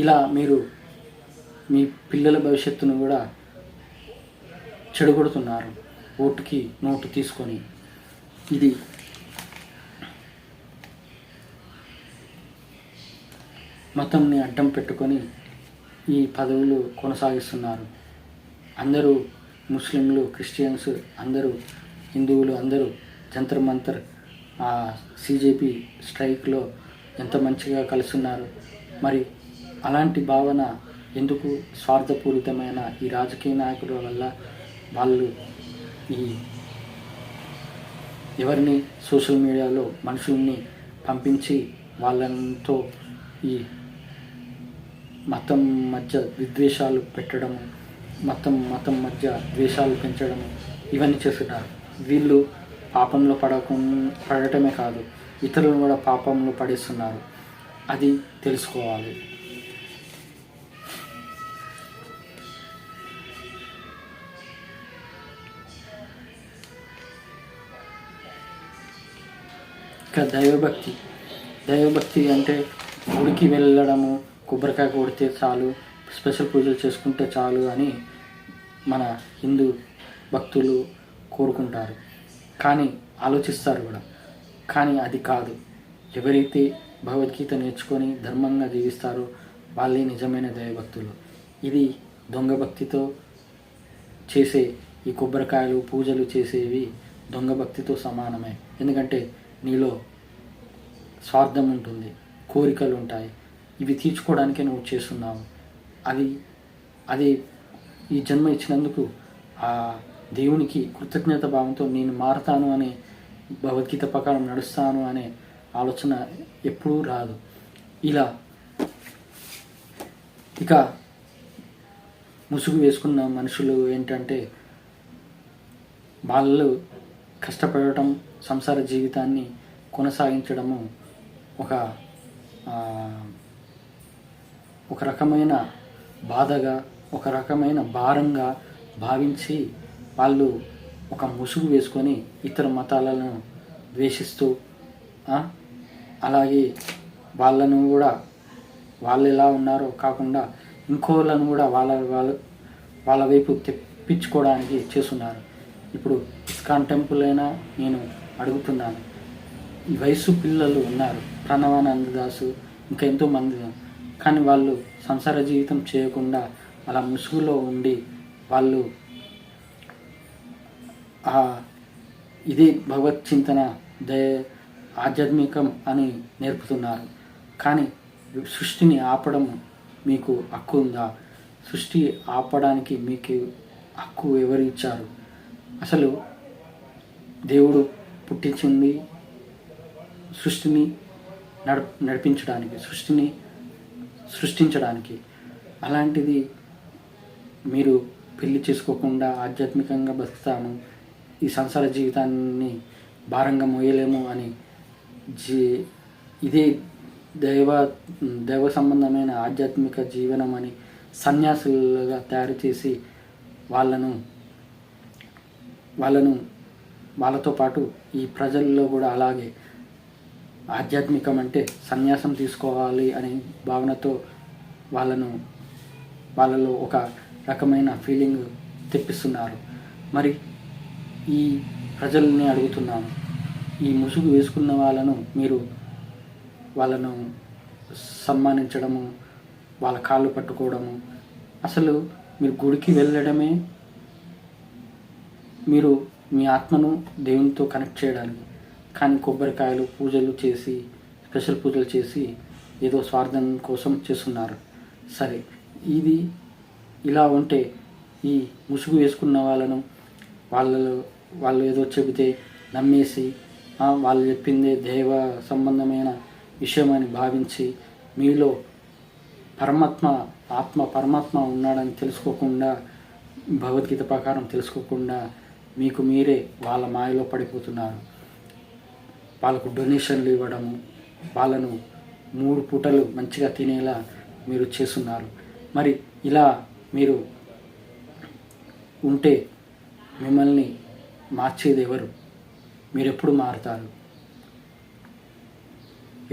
ఇలా మీరు మీ పిల్లల భవిష్యత్తును కూడా చెడగొడుతున్నారు ఓటుకి నోటు తీసుకొని. ఇది మతంని అడ్డం పెట్టుకొని ఈ పదవులు కొనసాగిస్తున్నారు. అందరూ ముస్లింలు, క్రిస్టియన్స్, అందరూ హిందువులు అందరూ జంతర్ మంతర్ సిజేపీ స్ట్రైక్లో ఎంత మంచిగా కలుస్తున్నారు. మరి అలాంటి భావన ఎందుకు? స్వార్థపూరితమైన ఈ రాజకీయ నాయకుల వల్ల వాళ్ళు ఈ ఎవరిని సోషల్ మీడియాలో మనుషుల్ని పంపించి వాళ్ళతో ఈ మతం మధ్య విద్వేషాలు పెట్టడము, మతం మధ్య ద్వేషాలు పెంచడము, ఇవన్నీ చేస్తున్నారు. వీళ్ళు పాపంలో పడటమే కాదు, ఇతరులను కూడా పాపంలో పడేస్తున్నారు. అది తెలుసుకోవాలి. ఇక దైవభక్తి అంటే గుడికి వెళ్ళడము, కొబ్బరికాయ కొడితే చాలు, స్పెషల్ పూజలు చేసుకుంటే చాలు అని మన హిందూ భక్తులు కోరుకుంటారు. కానీ ఆలోచిస్తారు కూడా. కానీ అది కాదు. ఎవరైతే భగవద్గీత నేర్చుకొని ధర్మంగా జీవిస్తారో వాళ్ళే నిజమైన దైవభక్తులు. ఇది దొంగ భక్తితో చేసే ఈ కొబ్బరికాయలు పూజలు చేసేవి దొంగ భక్తితో సమానమే. ఎందుకంటే నీలో స్వార్థం ఉంటుంది, కోరికలు ఉంటాయి. ఇవి తీర్చుకోవడానికే నువ్వు చేస్తున్నావు. అది ఈ జన్మ ఇచ్చినందుకు ఆ దేవునికి కృతజ్ఞత భావంతో నేను మారతాను అనే, భగవద్గీత ప్రకారం నడుస్తాను అనే ఆలోచన ఎప్పుడూ రాదు. ఇక ముసుగు వేసుకున్న మనుషులు ఏంటంటే వాళ్ళు కష్టపడటం, సంసార జీవితాన్ని కొనసాగించడము ఒక రకమైన బాధగా, ఒక రకమైన భారంగా భావించి వాళ్ళు ఒక ముసుగు వేసుకొని ఇతర మతాలను ద్వేషిస్తూ, అలాగే వాళ్ళను కూడా వాళ్ళు ఎలా ఉన్నారో కాకుండా ఇంకోళ్ళను కూడా వాళ్ళ వైపు తెప్పించుకోవడానికి చేస్తున్నారు. ఇప్పుడు ఇస్కాన్ టెంపుల్ అయినా నేను అడుగుతున్నాను, ఈ వయసు పిల్లలు ఉన్నారు, ప్రణవానందదాసు ఇంకా ఎంతోమంది, కానీ వాళ్ళు సంసార జీవితం చేయకుండా అలా ముసుగులో ఉండి వాళ్ళు ఇదే భగవత్ చింతన, ఆధ్యాత్మికం అని నేర్పుతున్నారు. కానీ సృష్టిని ఆపడం మీకు హక్కు ఉందా? సృష్టి ఆపడానికి మీకు హక్కు ఎవరు ఇచ్చారు? అసలు దేవుడు పుట్టించింది సృష్టిని నడిపించడానికి, సృష్టిని సృష్టించడానికి. అలాంటిది మీరు పెళ్లి చేసుకోకుండా ఆధ్యాత్మికంగా బతుకుతాను, ఈ సంసార జీవితాన్ని భారంగా మోయలేము అని ఇదే దైవ సంబంధమైన ఆధ్యాత్మిక జీవనం అని సన్యాసులుగా తయారు చేసి వాళ్ళతో పాటు ఈ ప్రజల్లో కూడా అలాగే ఆధ్యాత్మికం అంటే సన్యాసం తీసుకోవాలి అనే భావనతో వాళ్ళలో ఒక రకమైన ఫీలింగ్ తెప్పిస్తున్నారు. మరి ఈ ప్రజల్ని అడుగుతున్నాను, ఈ ముసుగు వేసుకున్న వాళ్ళను సన్మానించడము, వాళ్ళ కాళ్ళు పట్టుకోవడము, అసలు మీరు గుడికి వెళ్ళడమే మీరు మీ ఆత్మను దేవునితో కనెక్ట్ చేయడానికి. కానీ కొబ్బరికాయలు పూజలు చేసి, స్పెషల్ పూజలు చేసి ఏదో స్వార్థం కోసం చేస్తున్నారు. సరే, ఇది ఇలా ఉంటే ఈ ముసుగు వేసుకున్న వాళ్ళను వాళ్ళు ఏదో చెబితే నమ్మేసి వాళ్ళు చెప్పిందే దైవ సంబంధమైన విషయం అని భావించి మీలో పరమాత్మ ఉన్నాడని తెలుసుకోకుండా, భగవద్గీత ప్రకారం తెలుసుకోకుండా మీకు మీరే వాళ్ళ మాయలో పడిపోతున్నారు. వాళ్ళకు డొనేషన్లు ఇవ్వడము, వాళ్ళను 3 పూటలు మంచిగా తినేలా మీరు చేస్తున్నారు. మరి ఇలా మీరు ఉంటే మిమ్మల్ని మార్చేది ఎవరు? మీరు ఎప్పుడు మారుతారు?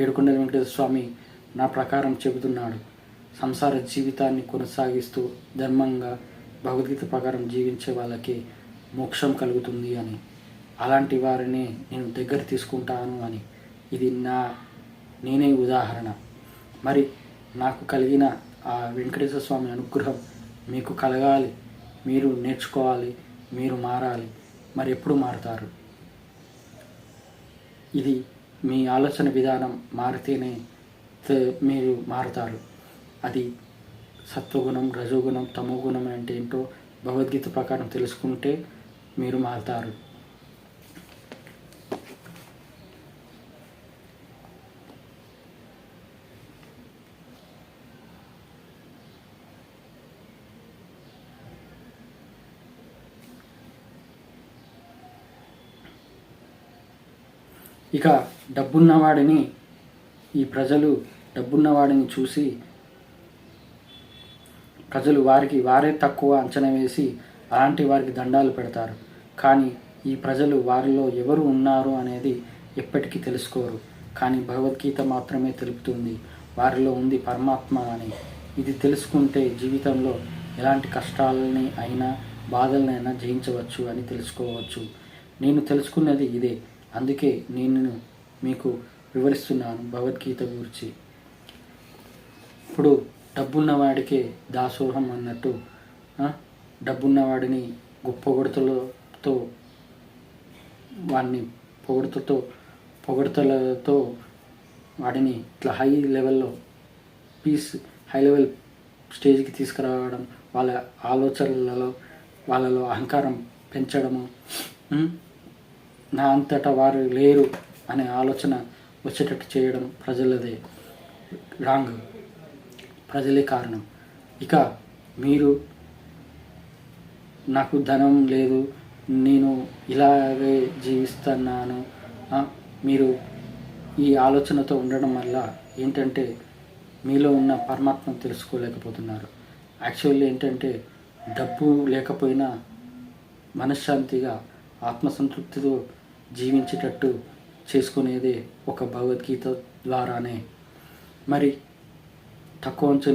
ఏడుకొండల వెంకటేశ్వర స్వామి నా ప్రకారం చెబుతున్నాడు, సంసార జీవితాన్ని కొనసాగిస్తూ ధర్మంగా భగవద్గీత ప్రకారం జీవించే వాళ్ళకి మోక్షం కలుగుతుంది అని. అలాంటి వారిని నేను దగ్గర తీసుకుంటాను అని. ఇది నేనే ఉదాహరణ. మరి నాకు కలిగిన ఆ వెంకటేశ్వర స్వామి అనుగ్రహం మీకు కలగాలి, మీరు నేర్చుకోవాలి, మీరు మారాలి. మరి ఎప్పుడు మారుతారు? ఇది మీ ఆలోచన విధానం మారితేనే మీరు మారుతారు. అది సత్వగుణం, రజోగుణం, తమోగుణం అంటే ఏంటో భగవద్గీత ప్రకారం తెలుసుకుంటే మీరు మారుతారు. ఇక డబ్బున్నవాడిని చూసి ప్రజలు వారే తక్కువ అంచనా వేసి అలాంటి వారికి దండాలు పెడతారు. కానీ ఈ ప్రజలు వారిలో ఎవరు ఉన్నారు అనేది ఎప్పటికీ తెలుసుకోరు. కానీ భగవద్గీత మాత్రమే తెలుపుతుంది వారిలో ఉంది పరమాత్మ అని. ఇది తెలుసుకుంటే జీవితంలో ఎలాంటి కష్టాలని అయినా బాధలనైనా జయించవచ్చు అని తెలుసుకోవచ్చు. నేను తెలుసుకున్నది ఇదే. అందుకే నేను మీకు వివరిస్తున్నాను భగవద్గీత గురించి. ఇప్పుడు డబ్బున్నవాడికే దాసోహం అన్నట్టు డబ్బున్నవాడిని పొగడ్తలతో వాడిని ఇట్లా హై లెవెల్ స్టేజ్కి తీసుకురావడం, వాళ్ళలో అహంకారం పెంచడము, నా అంతటా వారు లేరు అనే ఆలోచన వచ్చేటట్టు చేయడం ప్రజలదే రాంగ్. ప్రజలే కారణం. ఇక మీరు నాకు ధనం లేదు, నేను ఇలాగే జీవిస్తున్నాను, మీరు ఈ ఆలోచనతో ఉండడం వల్ల ఏంటంటే మీలో ఉన్న పరమాత్మను తెలుసుకోలేకపోతున్నారు. యాక్చువల్లీ ఏంటంటే డబ్బు లేకపోయినా మనశ్శాంతిగా ఆత్మసంతృప్తితో జీవించేటట్టు చేసుకునేదే ఒక భగవద్గీత ద్వారానే. మరి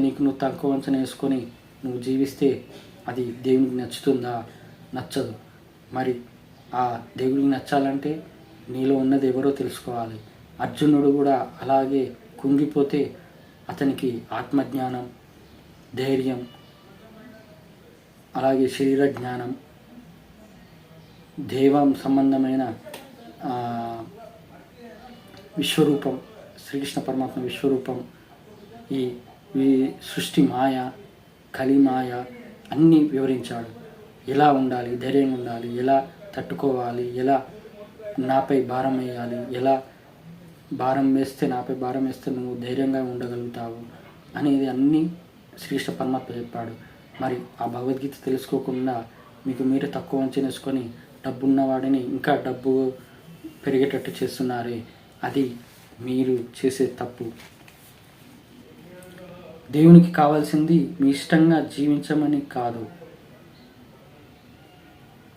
నీకు నువ్వు తక్కువ అంచనా వేసుకొని నువ్వు జీవిస్తే అది దేవునికి నచ్చుతుందా? నచ్చదు. మరి ఆ దేవుడికి నచ్చాలంటే నీలో ఉన్నది ఎవరో తెలుసుకోవాలి. అర్జునుడు కూడా అలాగే కుంగిపోతే అతనికి ఆత్మజ్ఞానం, ధైర్యం, అలాగే శరీర జ్ఞానం, దైవం సంబంధమైన విశ్వరూపం, శ్రీకృష్ణ పరమాత్మ విశ్వరూపం, ఈ సృష్టి మాయ, కలిమాయ అన్నీ వివరించాడు. ఎలా ఉండాలి, ధైర్యంగా ఉండాలి, ఎలా తట్టుకోవాలి, ఎలా నాపై భారం వేయాలి, ఎలా నాపై భారం వేస్తే నువ్వు ధైర్యంగా ఉండగలుగుతావు అనేది అన్నీ శ్రీకృష్ణ పరమాత్మ చెప్పాడు. మరి ఆ భగవద్గీత తెలుసుకోకుండా మీకు మీరు తక్కువ అంచనా వేసుకొని డబ్బున్నవాడిని ఇంకా డబ్బు పెరిగేటట్టు చేస్తున్నారే, అది మీరు చేసే తప్పు. దేవునికి కావాల్సింది మీ ఇష్టంగా జీవించమని కాదు,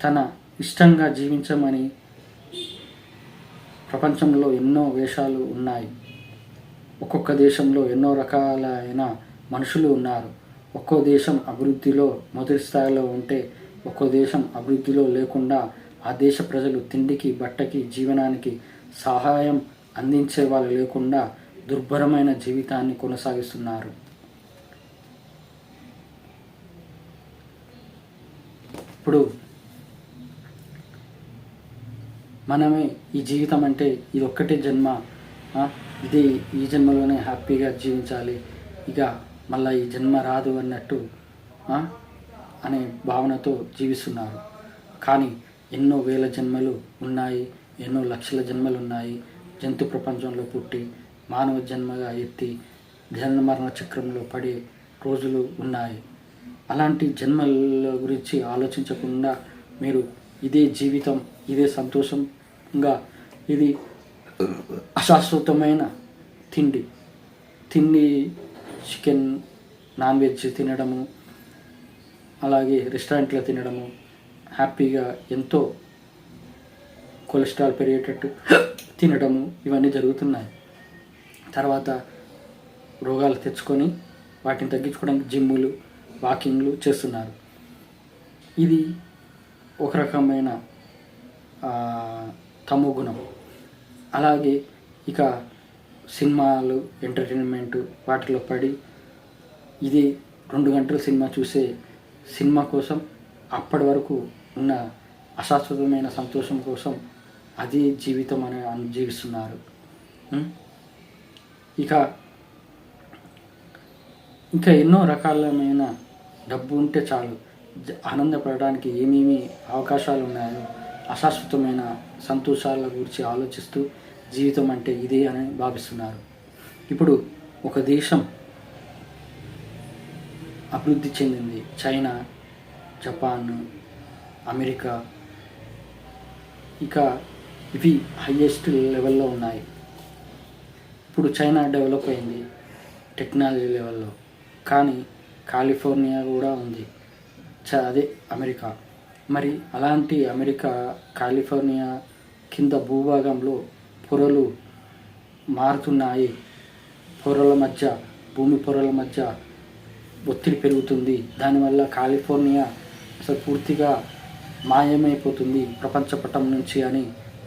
తన ఇష్టంగా జీవించమని. ప్రపంచంలో ఎన్నో వేషాలు ఉన్నాయి. ఒక్కొక్క దేశంలో ఎన్నో రకాలైన మనుషులు ఉన్నారు. ఒక్కో దేశం అభివృద్ధిలో మొదటి స్థాయిలో ఉంటే ఒక్కో దేశం అభివృద్ధిలో లేకుండా ఆ దేశ ప్రజలు తిండికి, బట్టకి, జీవనానికి సహాయం అందించే వాళ్ళు లేకుండా దుర్భరమైన జీవితాన్ని కొనసాగిస్తున్నారు. ఇప్పుడు మనమే ఈ జీవితం అంటే ఇది ఒక్కటే జన్మ, ఈ జన్మలోనే హ్యాపీగా జీవించాలి, ఇక మళ్ళీ ఈ జన్మ రాదు అన్నట్టు అనే భావనతో జీవిస్తున్నారు. కానీ ఎన్నో వేల జన్మలు ఉన్నాయి, ఎన్నో లక్షల జన్మలు ఉన్నాయి. జంతు ప్రపంచంలో పుట్టి మానవ జన్మగా ఎత్తి జన్మ మరణ చక్రంలో పడే రోజులు ఉన్నాయి. అలాంటి జన్మల గురించి ఆలోచించకుండా మీరు ఇదే జీవితం, ఇదే సంతోషంగా, ఇది అశాశ్వతమైన తిండి చికెన్, నాన్ వెజ్ తినడము, అలాగే రెస్టారెంట్లో తినడము, హ్యాపీగా ఎంతో కొలెస్ట్రాల్ పెరిగేటట్టు తినడము, ఇవన్నీ జరుగుతున్నాయి. తర్వాత రోగాలు తెచ్చుకొని వాటిని తగ్గించుకోవడానికి జిమ్ములు, వాకింగ్లు చేస్తున్నారు. ఇది ఒక రకమైన తమో గుణం. అలాగే ఇక సినిమాలు, ఎంటర్టైన్మెంటు వాటిలో పడి ఇదే 2 గంటల సినిమా చూసే సినిమా కోసం అప్పటి వరకు ఉన్న అశాశ్వతమైన సంతోషం కోసం అదే జీవితం అని జీవిస్తున్నారు. ఇంకా ఎన్నో రకాలమైన డబ్బు ఉంటే చాలు ఆనందపడడానికి ఏమేమి అవకాశాలు ఉన్నాయో అశాశ్వతమైన సంతోషాల గురించి ఆలోచిస్తూ జీవితం అంటే ఇదే అని భావిస్తున్నారు. ఇప్పుడు ఒక దేశం అభివృద్ధి చెందింది, చైనా, జపాన్, అమెరికా, ఇక ఇవి హయ్యెస్ట్ లెవెల్లో ఉన్నాయి. ఇప్పుడు చైనా డెవలప్ అయింది టెక్నాలజీ లెవెల్లో, కానీ కాలిఫోర్నియా కూడా ఉంది, అదే అమెరికా. మరి అలాంటి అమెరికా, కాలిఫోర్నియా కింద భూభాగంలో పొరలు మారుతున్నాయి. భూమి పొరల మధ్య ఒత్తిడి పెరుగుతుంది. దానివల్ల కాలిఫోర్నియా అసలు పూర్తిగా మాయమైపోతుంది ప్రపంచపటం నుంచి అని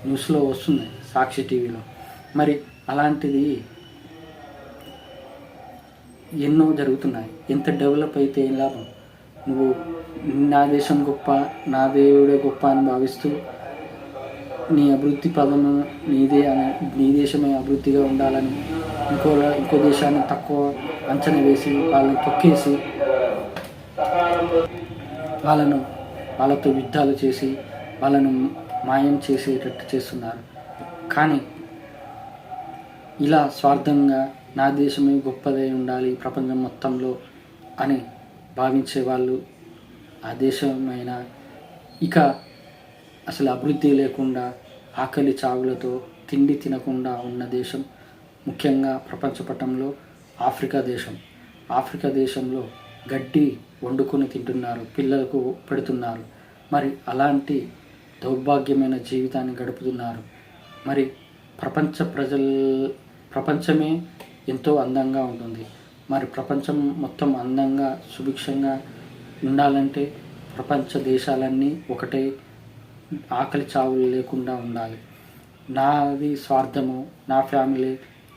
న్యూస్లో వస్తుంది, సాక్షి టీవీలో. మరి అలాంటిది ఎన్నో జరుగుతున్నాయి. ఎంత డెవలప్ అయితే ఏం లాభం? నువ్వు నా దేశం గొప్ప, నా దేవుడే గొప్ప అని భావిస్తూ నీ అభివృద్ధి పదము నీదే అని, నీ దేశమే అభివృద్ధిగా ఉండాలని ఇంకో దేశాన్ని తక్కువ అంచనా వేసి వాళ్ళని తొక్కేసి వాళ్ళతో యుద్ధాలు చేసి వాళ్ళను మాయం చేసేటట్టు చేస్తున్నారు. కానీ ఇలా స్వార్థంగా నా దేశమే గొప్పదై ఉండాలి ప్రపంచం మొత్తంలో అని భావించే వాళ్ళు ఆ దేశమైన ఇక అసలు అభివృద్ధి లేకుండా ఆకలి చావులతో తిండి తినకుండా ఉన్న దేశం ముఖ్యంగా ప్రపంచపటంలో ఆఫ్రికా దేశం. ఆఫ్రికా దేశంలో గడ్డి వండుకొని తింటున్నారు, పిల్లలకు పెడుతున్నారు. మరి అలాంటి దౌర్భాగ్యమైన జీవితాన్ని గడుపుతున్నారు. మరి ప్రపంచమే ఎంతో అందంగా ఉంటుంది. మరి ప్రపంచం మొత్తం అందంగా సుభిక్షంగా ఉండాలంటే ప్రపంచ దేశాలన్నీ ఒకటే, ఆకలి చావులు లేకుండా ఉండాలి. నాది స్వార్థము, నా ఫ్యామిలీ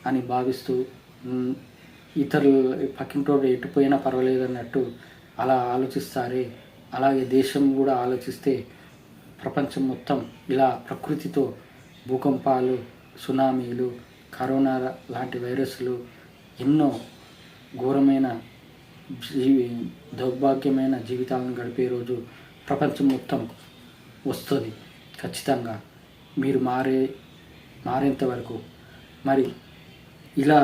అని భావిస్తూ ఇతరులు పక్కింటోడు ఎటుపోయినా పర్వాలేదు అన్నట్టు అలా ఆలోచిస్తారే, అలాగే దేశం కూడా ఆలోచిస్తే ప్రపంచం మొత్తం ఇలా ప్రకృతితో భూకంపాలు, సునామీలు, కరోనా లాంటి వైరస్లు, ఎన్నో ఘోరమైన దౌర్భాగ్యమైన జీవితాలను గడిపే రోజు ప్రపంచం మొత్తం వస్తుంది ఖచ్చితంగా, మీరు మారేంత వరకు. మరి ఇలా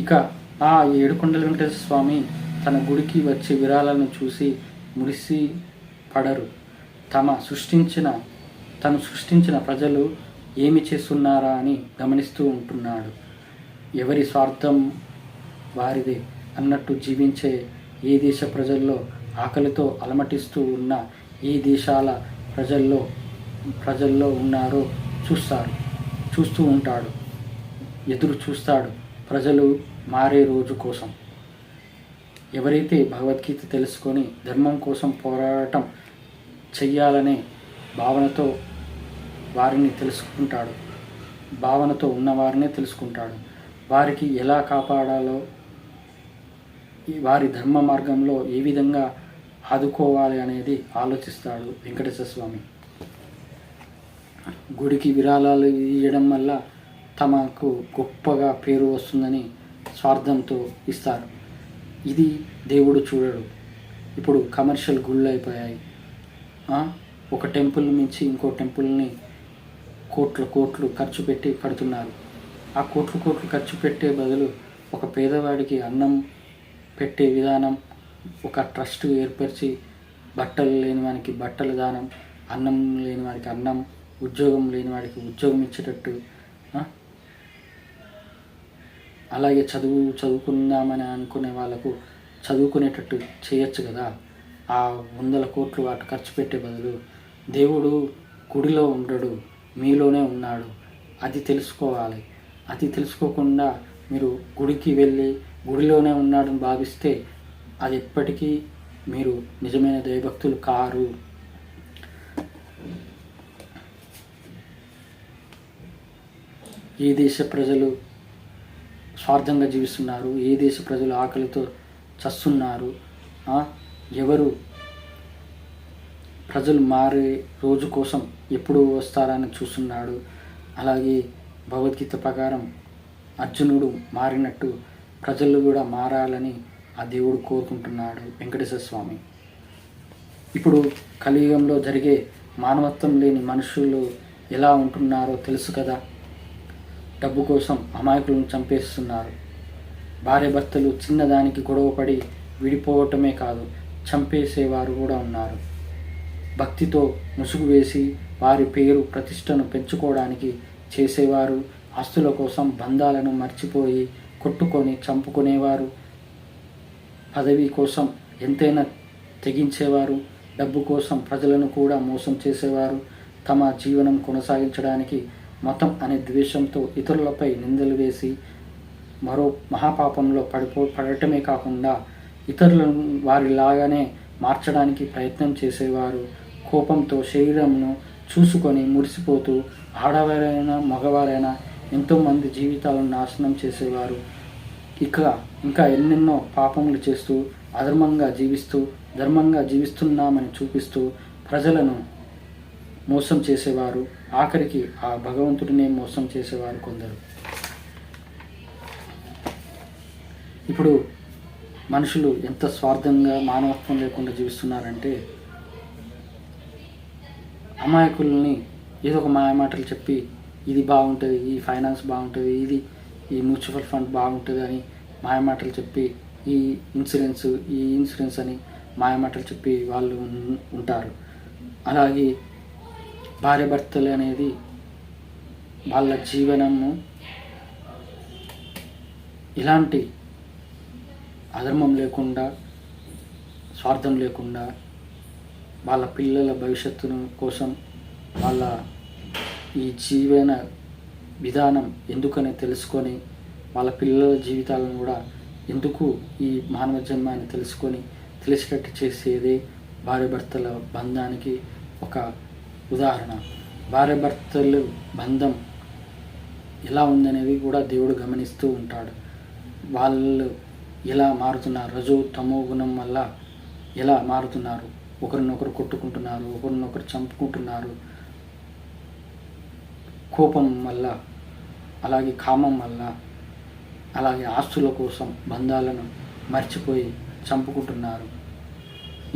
ఇక ఆ ఏడుకొండల వెంకటేశ్వర స్వామి తన గుడికి వచ్చే విరాళాలను చూసి మురిసి పడరు. తను సృష్టించిన ప్రజలు ఏమి చేస్తున్నారా అని గమనిస్తూ ఉంటున్నాడు. ఎవరి స్వార్థం వారిదే అన్నట్టు జీవించే ఏ దేశ ప్రజల్లో ఆకలితో అలమటిస్తూ ఉన్న ఏ దేశాల ప్రజల్లో ఉన్నారో చూస్తూ ఉంటాడు, ఎదురు చూస్తాడు ప్రజలు మారే రోజు కోసం. ఎవరైతే భగవద్గీత తెలుసుకొని ధర్మం కోసం పోరాటం చెయ్యాలనే భావనతో ఉన్నవారినే తెలుసుకుంటాడు. వారికి ఎలా కాపాడాలో, వారి ధర్మ మార్గంలో ఏ విధంగా ఆదుకోవాలి అనేది ఆలోచిస్తాడు వెంకటేశ్వర స్వామి. గుడికి విరాళాలు ఇవ్వడం వల్ల తమకు గొప్పగా పేరు వస్తుందని స్వార్థంతో ఇస్తారు. ఇది దేవుడు చూడడు. ఇప్పుడు కమర్షియల్ గుళ్ళు అయిపోయాయి. ఒక టెంపుల్ నుంచి ఇంకో టెంపుల్ని కోట్లు ఖర్చు పెట్టి కడుతున్నారు. ఆ కోట్లు ఖర్చు పెట్టే బదులు ఒక పేదవాడికి అన్నం పెట్టే విధానం, ఒక ట్రస్ట్ ఏర్పరిచి బట్టలు లేని వానికి బట్టల దానం, అన్నం లేని వాడికి అన్నం, ఉద్యోగం లేని వాడికి ఉద్యోగం ఇచ్చేటట్టు, అలాగే చదువుకుందామని అనుకునే వాళ్ళకు చదువుకునేటట్టు చేయొచ్చు కదా. ఆ 100 కోట్లు వాటి ఖర్చు పెట్టే బదులు దేవుడు గుడిలో ఉండడు, మీలోనే ఉన్నాడు. అది తెలుసుకోవాలి. అది తెలుసుకోకుండా మీరు గుడికి వెళ్ళి గుడిలోనే ఉన్నాడని భావిస్తే అది ఎప్పటికీ మీరు నిజమైన దైవభక్తులు కారు. ఏ దేశ ప్రజలు స్వార్థంగా జీవిస్తున్నారు, ఏ దేశ ప్రజలు ఆకలితో చస్తున్నారు, ఎవరు ప్రజలు మారే రోజు కోసం ఎప్పుడు వస్తారని చూస్తున్నాడు. అలాగే భగవద్గీత ప్రకారం అర్జునుడు మారినట్టు ప్రజలు కూడా మారాలని ఆ దేవుడు కోరుకుంటున్నాడు, వెంకటేశ్వర స్వామి. ఇప్పుడు కలియుగంలో జరిగే మానవత్వం లేని మనుషులు ఎలా ఉంటున్నారో తెలుసు కదా. డబ్బు కోసం అమాయకులను చంపేస్తున్నారు. భార్యాభర్తలు చిన్నదానికి గొడవపడి విడిపోవటమే కాదు, చంపేసేవారు కూడా ఉన్నారు. భక్తితో ముసుగు వేసి వారి పేరు ప్రతిష్టను పెంచుకోవడానికి చేసేవారు, ఆస్తుల కోసం బంధాలను మర్చిపోయి కొట్టుకొని చంపుకునేవారు, పదవి కోసం ఎంతైనా తెగించేవారు, డబ్బు కోసం ప్రజలను కూడా మోసం చేసేవారు, తమ జీవనం కొనసాగించడానికి మతం అనే ద్వేషంతో ఇతరులపై నిందలు వేసి మరో మహాపాపంలో పడటమే కాకుండా ఇతరులను వారిలాగానే మార్చడానికి ప్రయత్నం చేసేవారు, కోపంతో శరీరంను చూసుకొని మురిసిపోతూ ఆడవారైనా మగవారైనా ఎంతోమంది జీవితాలను నాశనం చేసేవారు. ఇంకా ఎన్నెన్నో పాపములు చేస్తూ అధర్మంగా జీవిస్తూ ధర్మంగా జీవిస్తున్నామని చూపిస్తూ ప్రజలను మోసం చేసేవారు. ఆఖరికి ఆ భగవంతుడినే మోసం చేసేవారు కొందరు. ఇప్పుడు మనుషులు ఎంత స్వార్థంగా మానవత్వం లేకుండా జీవిస్తున్నారంటే, అమాయకుల్ని ఏదో ఒక మాయమాటలు చెప్పి ఇది బాగుంటుంది, ఈ ఫైనాన్స్ బాగుంటుంది, ఈ మ్యూచువల్ ఫండ్ బాగుంటుంది అని మాయమాటలు చెప్పి, ఈ ఇన్సూరెన్స్ అని మాయమాటలు చెప్పి వాళ్ళు ఉంటారు. అలాగే భార్యాభర్తలు అనేది వాళ్ళ జీవనము ఇలాంటి అధర్మం లేకుండా, స్వార్థం లేకుండా వాళ్ళ పిల్లల భవిష్యత్తును కోసం వాళ్ళ ఈ జీవన విధానం ఎందుకని తెలుసుకొని వాళ్ళ పిల్లల జీవితాలను కూడా ఎందుకు ఈ మానవ జన్మ అని తెలుసుకొని తెలిసేటట్టు చేసేదే భార్యాభర్తల బంధానికి ఒక ఉదాహరణ. భార్యాభర్తల బంధం ఎలా ఉందనేది కూడా దేవుడు గమనిస్తూ ఉంటాడు. వాళ్ళు ఎలా మారుతున్నారు, రజో తమో గుణం వల్ల ఎలా మారుతున్నారు, ఒకరినొకరు కొట్టుకుంటున్నారు, ఒకరినొకరు చంపుకుంటున్నారు, కోపం వల్ల, అలాగే కామం వల్ల, అలాగే ఆస్తుల కోసం బంధాలను మర్చిపోయి చంపుకుంటున్నారు.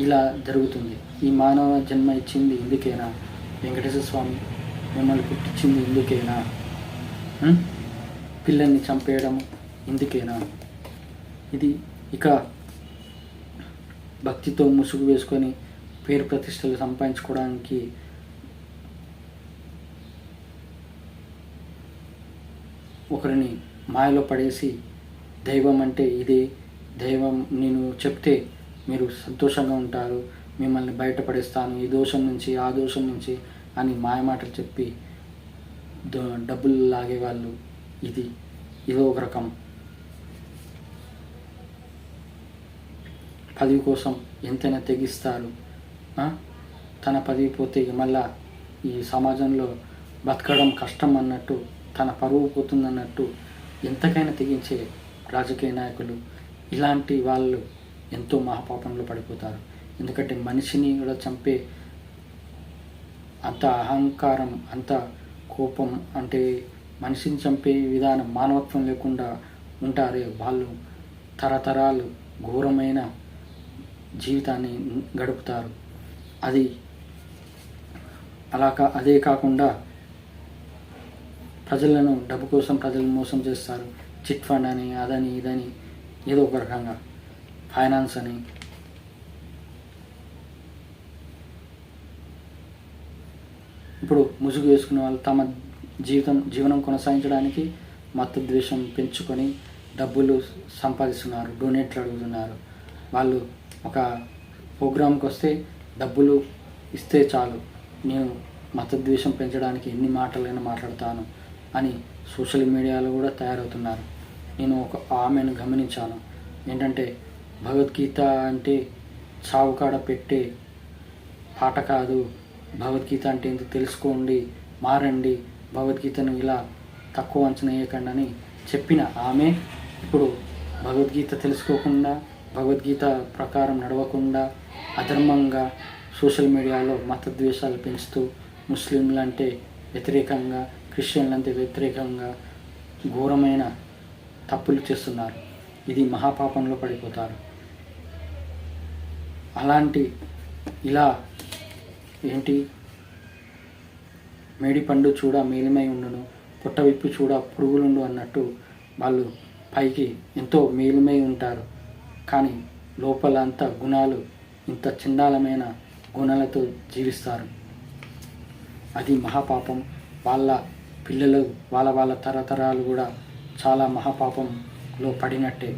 ఇలా జరుగుతుంది. ఈ మానవ జన్మ ఇచ్చింది ఇందుకేనా? వెంకటేశ్వర స్వామి మిమ్మల్ని పుట్టించింది ఇందుకేనా? పిల్లల్ని చంపేయడం ఇందుకేనా? ఇది ఇక భక్తితో ముసుగు వేసుకొని పేరు ప్రతిష్టలు సంపాదించుకోవడానికి ఒకరిని మాయలో పడేసి దైవం అంటే ఇదే, దైవం నేను చెప్తే మీరు సంతోషంగా ఉంటారు, మిమ్మల్ని బయటపడేస్తాను ఈ దోషం నుంచి ఆ దోషం నుంచి అని మాయమాటలు చెప్పి డబ్బులు లాగేవాళ్ళు. ఇదో ఒక రకం. పదవి కోసం ఎంతైనా తెగిస్తారు. తన పదవి పోతే మళ్ళా ఈ సమాజంలో బతకడం కష్టం అన్నట్టు, తన పరువు పోతుందన్నట్టు ఎంతకైనా తెగించే రాజకీయ నాయకులు, ఇలాంటి వాళ్ళు ఎంతో మహాపాపంలో పడిపోతారు. ఎందుకంటే మనిషిని కూడా చంపే అంత అహంకారం, అంత కోపం, అంటే మనిషిని చంపే విధానం, మానవత్వం లేకుండా ఉంటారే వాళ్ళు తరతరాలు ఘోరమైన జీవితాన్ని గడుపుతారు. అది అదే కాకుండా ప్రజలను డబ్బు కోసం ప్రజలను మోసం చేస్తారు. చిట్ ఫండ్ అని, అదని ఇదని, ఏదో ఒక రకంగా ఫైనాన్స్ అని. ఇప్పుడు ముసుగు వేసుకునే వాళ్ళు తమ జీవనం కొనసాగించడానికి మతద్వేషం పెంచుకొని డబ్బులు సంపాదిస్తున్నారు, డొనేట్లు అడుగుతున్నారు. వాళ్ళు ఒక ప్రోగ్రాంకి వస్తే డబ్బులు ఇస్తే చాలు, నేను మతద్వేషం పెంచడానికి ఎన్ని మాటలైనా మాట్లాడతాను అని సోషల్ మీడియాలో కూడా తయారవుతున్నారు. నేను ఒక ఆమెను గమనించాను. ఏంటంటే భగవద్గీత అంటే చావుకాడ పెట్టే పాట కాదు, భగవద్గీత అంటే ఏంటో తెలుసుకోండి, మారండి, భగవద్గీతను ఇలా తక్కువ అంచనా వేయకండి అని చెప్పిన ఆమె ఇప్పుడు భగవద్గీత తెలుసుకోకుండా, భగవద్గీత ప్రకారం నడవకుండా, అధర్మంగా సోషల్ మీడియాలో మతద్వేషాలు పెంచుతూ ముస్లింలంటే వ్యతిరేకంగా, క్రిస్టియన్లంటే వ్యతిరేకంగా ఘోరమైన తప్పులు చేస్తున్నారు. ఇది మహాపాపంలో పడిపోతారు. అలాంటి ఇలా ఏంటి మేడి పండు చూడ మేలిమై ఉండును, పుట్ట విప్పి చూడ పురుగులుండు అన్నట్టు వాళ్ళు పైకి ఎంతో మేలిమై ఉంటారు, కానీ లోపల అంతా గుణాలు, ఇంత చండాలమైన గుణాలతో జీవిస్తారు. అది మహాపాపం. వాళ్ళ పిల్లలు, వాళ్ళ తరతరాలు కూడా చాలా మహాపాపంలో పడినట్టే.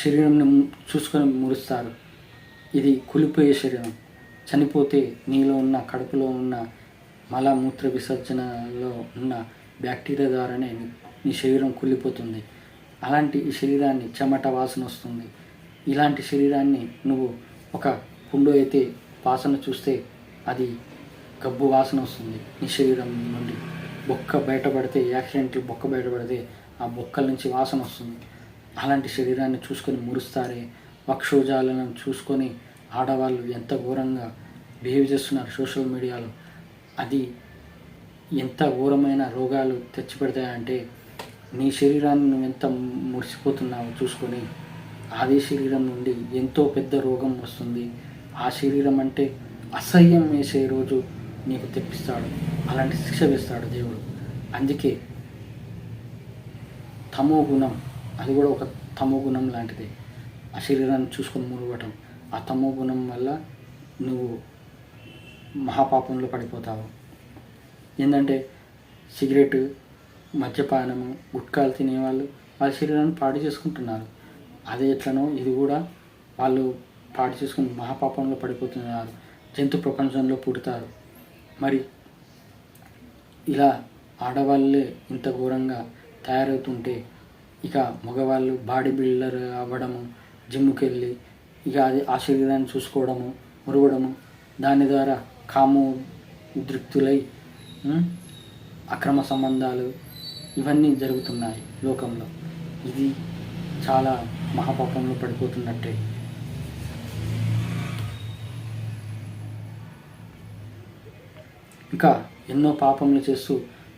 శరీరంని చూసుకొని మురుస్తారు. ఇది కూలిపోయే శరీరం. చనిపోతే నీలో ఉన్న, కడుపులో ఉన్న మలమూత్ర విసర్జనలో ఉన్న బ్యాక్టీరియా ద్వారానే నీ శరీరం కూలిపోతుంది. అలాంటి ఈ శరీరాన్ని చెమట వాసన వస్తుంది. ఇలాంటి శరీరాన్ని నువ్వు ఒక పుండు అయితే వాసన చూస్తే అది గబ్బు వాసన వస్తుంది నీ శరీరం నుండి. బొక్క బయటపడితే, యాక్సిడెంట్లు బొక్క బయటపడితే ఆ బొక్కల నుంచి వాసన వస్తుంది. అలాంటి శరీరాన్ని చూసుకొని మురుస్తారే. వక్షోజాలను చూసుకొని ఆడవాళ్ళు ఎంత ఘోరంగా బిహేవ్ చేస్తున్నారు సోషల్ మీడియాలో. అది ఎంత ఘోరమైన రోగాలు తెచ్చిపెడతాయంటే, నీ శరీరాన్ని నువ్వు ఎంత మురిసిపోతున్నావో చూసుకొని అదే శరీరం నుండి ఎంతో పెద్ద రోగం వస్తుంది. ఆ శరీరం అంటే అసహ్యం వేసే రోజు నీకు తెప్పిస్తాడు, అలాంటి శిక్ష వేస్తాడు దేవుడు. అందుకే తమో గుణం, అది కూడా ఒక తమో గుణం లాంటిది. ఆ శరీరాన్ని చూసుకొని మురగటం, ఆ తమో గుణం వల్ల నువ్వు మహాపాపంలో పడిపోతావు. ఏంటంటే సిగరెట్, మద్యపానము, గుట్కాలు తినేవాళ్ళు వాళ్ళ శరీరాన్ని పాడు చేసుకుంటున్నారు. అదే ఎట్లనో ఇది కూడా వాళ్ళు పాడు చేసుకుని మహాపాపంలో పడిపోతున్నారు. జంతు ప్రపంచంలో పుడతారు. మరి ఇలా ఆడవాళ్ళే ఇంత ఘోరంగా తయారవుతుంటే, ఇక మగవాళ్ళు బాడీ బిల్డర్ అవ్వడము, జిమ్కి వెళ్ళి ఇక అది ఆ శరీరాన్ని చూసుకోవడము, మురగడము, దాని ద్వారా కాము ఉద్రిక్తులై అక్రమ సంబంధాలు ఇవన్నీ జరుగుతున్నాయి లోకంలో. ఇది చాలా మహాపాపంలో పడిపోతున్నట్టే. ఇంకా ఎన్నో పాపములు చేస్తూ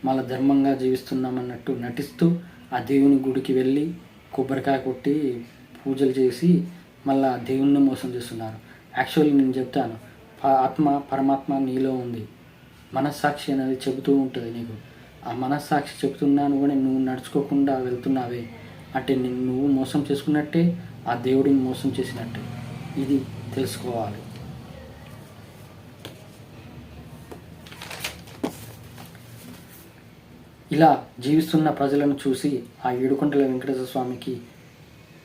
మళ్ళీ ధర్మంగా జీవిస్తున్నామన్నట్టు నటిస్తూ ఆ దేవుని గుడికి వెళ్ళి కొబ్బరికాయ కొట్టి పూజలు చేసి మళ్ళీ దేవుణ్ణి మోసం చేస్తున్నారు. యాక్చువల్లీ నేను చెప్తాను, పరమాత్మ నీలో ఉంది. మనస్సాక్షి అనేది చెబుతూ ఉంటుంది నీకు. ఆ మనస్సాక్షి చెబుతున్నాను కూడా నువ్వు నడుచుకోకుండా వెళ్తున్నావే అంటే నువ్వు మోసం చేసుకున్నట్టే, ఆ దేవుడిని మోసం చేసినట్టే. ఇది తెలుసుకోవాలి. ఇలా జీవిస్తున్న ప్రజలను చూసి ఆ ఏడుకొండల వెంకటేశ్వర స్వామికి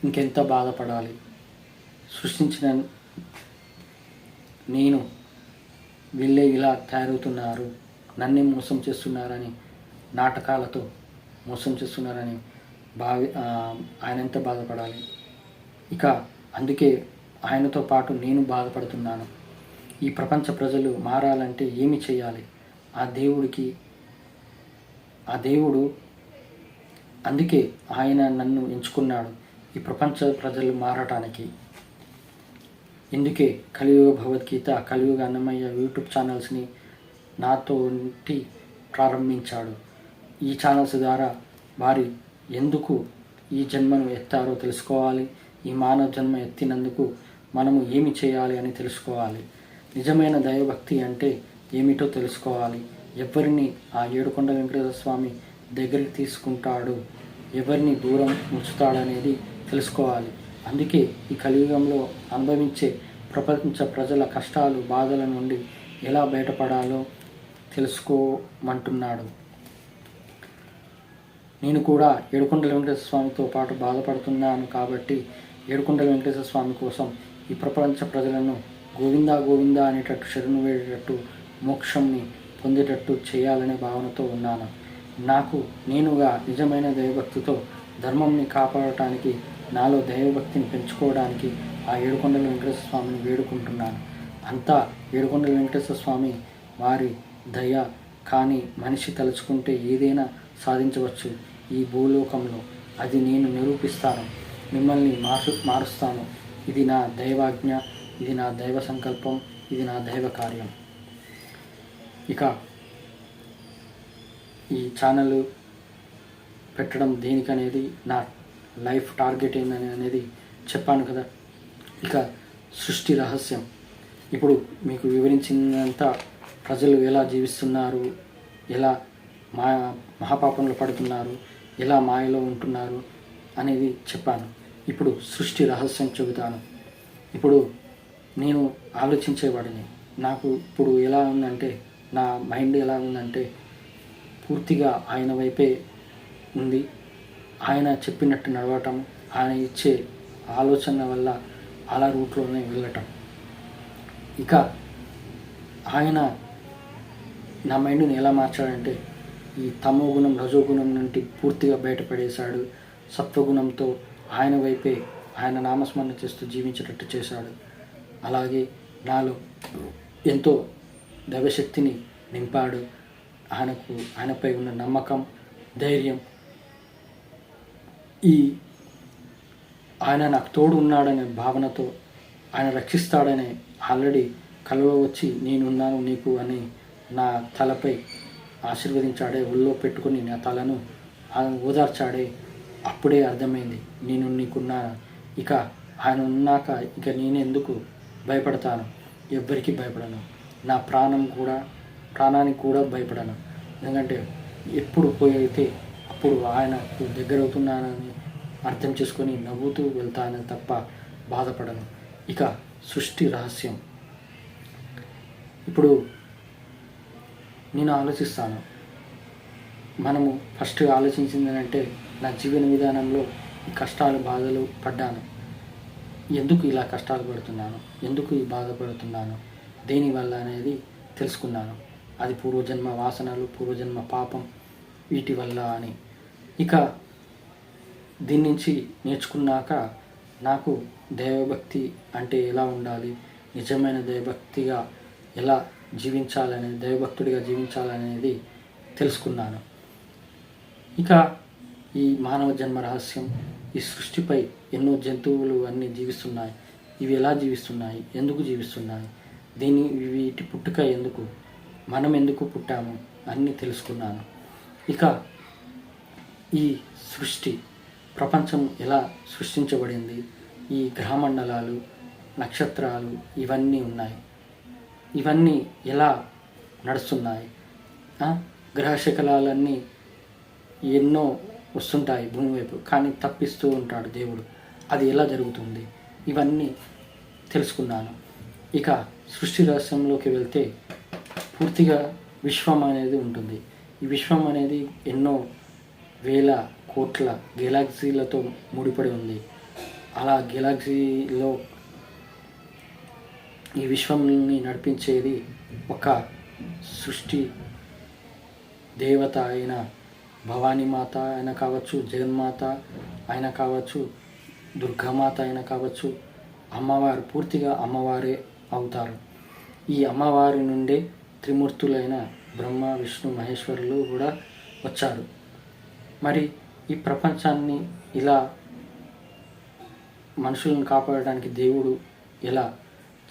ఇంకెంత బాధపడాలి. సృష్టించిన నేను వీళ్ళే ఇలా తయారవుతున్నారు, నన్నే మోసం చేస్తున్నారని, నాటకాలతో మోసం చేస్తున్నారని ఆయన ఎంత బాధపడాలి. ఇక అందుకే ఆయనతో పాటు నేను బాధపడుతున్నాను. ఈ ప్రపంచ ప్రజలు మారాలంటే ఏమి చేయాలి? ఆ దేవుడు అందుకే ఆయన నన్ను ఎంచుకున్నాడు ఈ ప్రపంచ ప్రజలు మారటానికి. ఇందుకే కలియుగ భగవద్గీత, కలియుగ అన్నమయ్య యూట్యూబ్ ఛానల్స్ని నాతో ప్రారంభించాడు. ఈ ఛానల్స్ ద్వారా వారి ఎందుకు ఈ జన్మను ఎత్తారో తెలుసుకోవాలి. ఈ మానవ జన్మ ఎత్తినందుకు మనము ఏమి చేయాలి అని తెలుసుకోవాలి. నిజమైన దైవభక్తి అంటే ఏమిటో తెలుసుకోవాలి. ఎవరిని ఆ ఏడుకొండల వెంకటేశ్వర స్వామి దగ్గరికి తీసుకుంటాడు, ఎవరిని దూరం ఉంచుతాడనేది తెలుసుకోవాలి. అందుకే ఈ కలియుగంలో అనుభవించే ప్రపంచ ప్రజల కష్టాలు, బాధల నుండి ఎలా బయటపడాలో తెలుసుకోమంటున్నాడు. నేను కూడా ఏడుకొండల వెంకటేశ్వర స్వామితో పాటు బాధపడుతున్నాను కాబట్టి ఏడుకొండల వెంకటేశ్వర స్వామి కోసం ఈ ప్రపంచ ప్రజలను గోవిందా గోవిందా అనేటట్టు శరణు వేడేటట్టు మోక్షంని పొందేటట్టు చేయాలనే భావనతో ఉన్నాను. నేనుగా నిజమైన దైవభక్తితో ధర్మంని కాపాడటానికి, నాలో దైవభక్తిని పెంచుకోవడానికి ఆ ఏడుకొండల వెంకటేశ్వర స్వామిని వేడుకుంటున్నాను. అంతా ఏడుకొండల వెంకటేశ్వర స్వామి వారి దయ. కానీ మనిషి తలుచుకుంటే ఏదైనా సాధించవచ్చు ఈ భూలోకంలో. అది నేను నిరూపిస్తాను, మిమ్మల్ని మారుస్తాను. ఇది నా దైవాజ్ఞ, ఇది నా దైవ సంకల్పం, ఇది నా దైవ కార్యం. ఇక ఈ ఛానల్ పెట్టడం దేనికనేది, నా లైఫ్ టార్గెట్ ఏందని అనేది చెప్పాను కదా. ఇక సృష్టి రహస్యం ఇప్పుడు మీకు వివరించినంత ప్రజలు ఎలా జీవిస్తున్నారు, ఎలా మహాపాపంలో పడుతున్నారు, ఎలా మాయలో ఉంటున్నారు అనేది చెప్పాను. ఇప్పుడు సృష్టి రహస్యం చెబుతాను. ఇప్పుడు నేను ఆలోచించేవాడిని. నాకు ఇప్పుడు ఎలా ఉందంటే, నా మైండ్ ఎలా ఉందంటే పూర్తిగా ఆయన వైపే ఉంది. ఆయన చెప్పినట్టు నడవటం, ఆయన ఇచ్చే ఆలోచన వల్ల అలా రూట్లోనే వెళ్ళటం. ఇక ఆయన నా మైండ్ని ఎలా మార్చాడంటే, ఈ తమో గుణం, రజోగుణం నుండి పూర్తిగా బయటపడేశాడు. సత్వగుణంతో ఆయన వైపే, ఆయన నామస్మరణ చేస్తూ జీవించేటట్టు చేశాడు. అలాగే నాలో ఎంతో దైవశక్తిని నింపాడు. ఆయనపై ఉన్న నమ్మకం, ధైర్యం, ఆయన నాకు తోడు ఉన్నాడనే భావనతో, ఆయన రక్షిస్తాడనే ఆల్రెడీ కలలో వచ్చి నేనున్నాను నీకు అని నా తలపై ఆశీర్వదించాడే, ఒళ్ళో పెట్టుకుని నా తలను ఓదార్చాడే. అప్పుడే అర్థమైంది నేను నీకున్నాను. ఇక ఆయన ఉన్నాక ఇక నేనెందుకు భయపడతాను? ఎవ్వరికీ భయపడను. నా ప్రాణానికి కూడా భయపడను. ఎందుకంటే ఎప్పుడు పోయితే అప్పుడు ఆయనకు దగ్గరవుతున్నానని అర్థం చేసుకొని నవ్వుతూ వెళ్తానని తప్ప బాధపడను. ఇక సృష్టి రహస్యం ఇప్పుడు నేను ఆలోచిస్తాను. మనము ఫస్ట్ ఆలోచించింది అంటే, నా జీవన విధానంలో ఈ కష్టాలు, బాధలు పడ్డాను. ఎందుకు ఇలా కష్టాలు పడుతున్నాను, ఎందుకు ఈ బాధపడుతున్నాను, దేనివల్ల అనేది తెలుసుకున్నాను. అది పూర్వజన్మ వాసనలు, పూర్వజన్మ పాపం, వీటి వల్ల అని. ఇక దీని నుంచి నేర్చుకున్నాక నాకు దైవభక్తి అంటే ఎలా ఉండాలి, నిజమైన దైవభక్తిగా ఎలా జీవించాలనేది, దైవభక్తుడిగా జీవించాలనేది తెలుసుకున్నాను. ఇక ఈ మానవ జన్మ రహస్యం, ఈ సృష్టిపై ఎన్నో జంతువులు అన్నీ జీవిస్తున్నాయి. ఇవి ఎలా జీవిస్తున్నాయి, ఎందుకు జీవిస్తున్నాయి, వీటి పుట్టుక ఎందుకు, మనం ఎందుకు పుట్టాము అన్నీ తెలుసుకున్నాను. ఇక ఈ సృష్టి, ప్రపంచం ఎలా సృష్టించబడింది, ఈ గ్రహమండలాలు, నక్షత్రాలు ఇవన్నీ ఉన్నాయి. ఇవన్నీ ఎలా నడుస్తున్నాయి, గ్రహశకలాలన్నీ ఎన్నో వస్తుంటాయి భూమి వైపు, కానీ తప్పిస్తూ ఉంటాడు దేవుడు. అది ఎలా జరుగుతుంది, ఇవన్నీ తెలుసుకున్నాను. ఇక సృష్టి రహస్యంలోకి వెళ్తే పూర్తిగా విశ్వం అనేది ఉంటుంది. ఈ విశ్వం అనేది ఎన్నో వేల కోట్ల గెలాక్సీలతో ముడిపడి ఉంది. అలా గెలాక్సీలో ఈ విశ్వంని నడిపించేది ఒక సృష్టి దేవత అయిన భవానీమాత అయినా కావచ్చు, జగన్మాత అయినా కావచ్చు, దుర్గామాత అయినా కావచ్చు, అమ్మవారు పూర్తిగా అమ్మవారే అవుతారు. ఈ అమ్మవారి నుండే త్రిమూర్తులైన బ్రహ్మ విష్ణు మహేశ్వరులు కూడా వచ్చారు. మరి ఈ ప్రపంచాన్ని ఇలా మనుషులను కాపాడడానికి దేవుడు ఎలా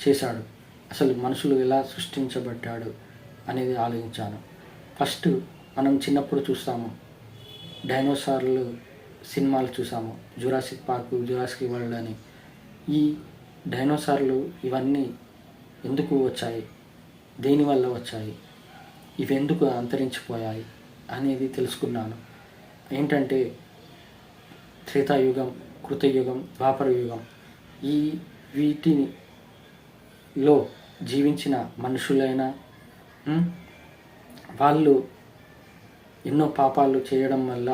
చేశాడు, అసలు మనుషులు ఎలా సృష్టించబడ్డాడు అనేది ఆలోచించాను. ఫస్ట్ మనం చిన్నప్పుడు చూస్తాము, డైనోసార్లు సినిమాలు చూసాము, జురాసిక్ పార్క్, జురాసిక్ వరల్డ్ అని. ఈ డైనోసార్లు ఇవన్నీ ఎందుకు వచ్చాయి, దేనివల్ల వచ్చాయి, ఇవి ఎందుకు అంతరించిపోయాయి అనేది తెలుసుకున్నాను. ఏంటంటే త్రేతాయుగం, కృతయుగం, ద్వాపర యుగం, ఈ వీటిలో జీవించిన మనుషులైన వాళ్ళు ఎన్నో పాపాలు చేయడం వల్ల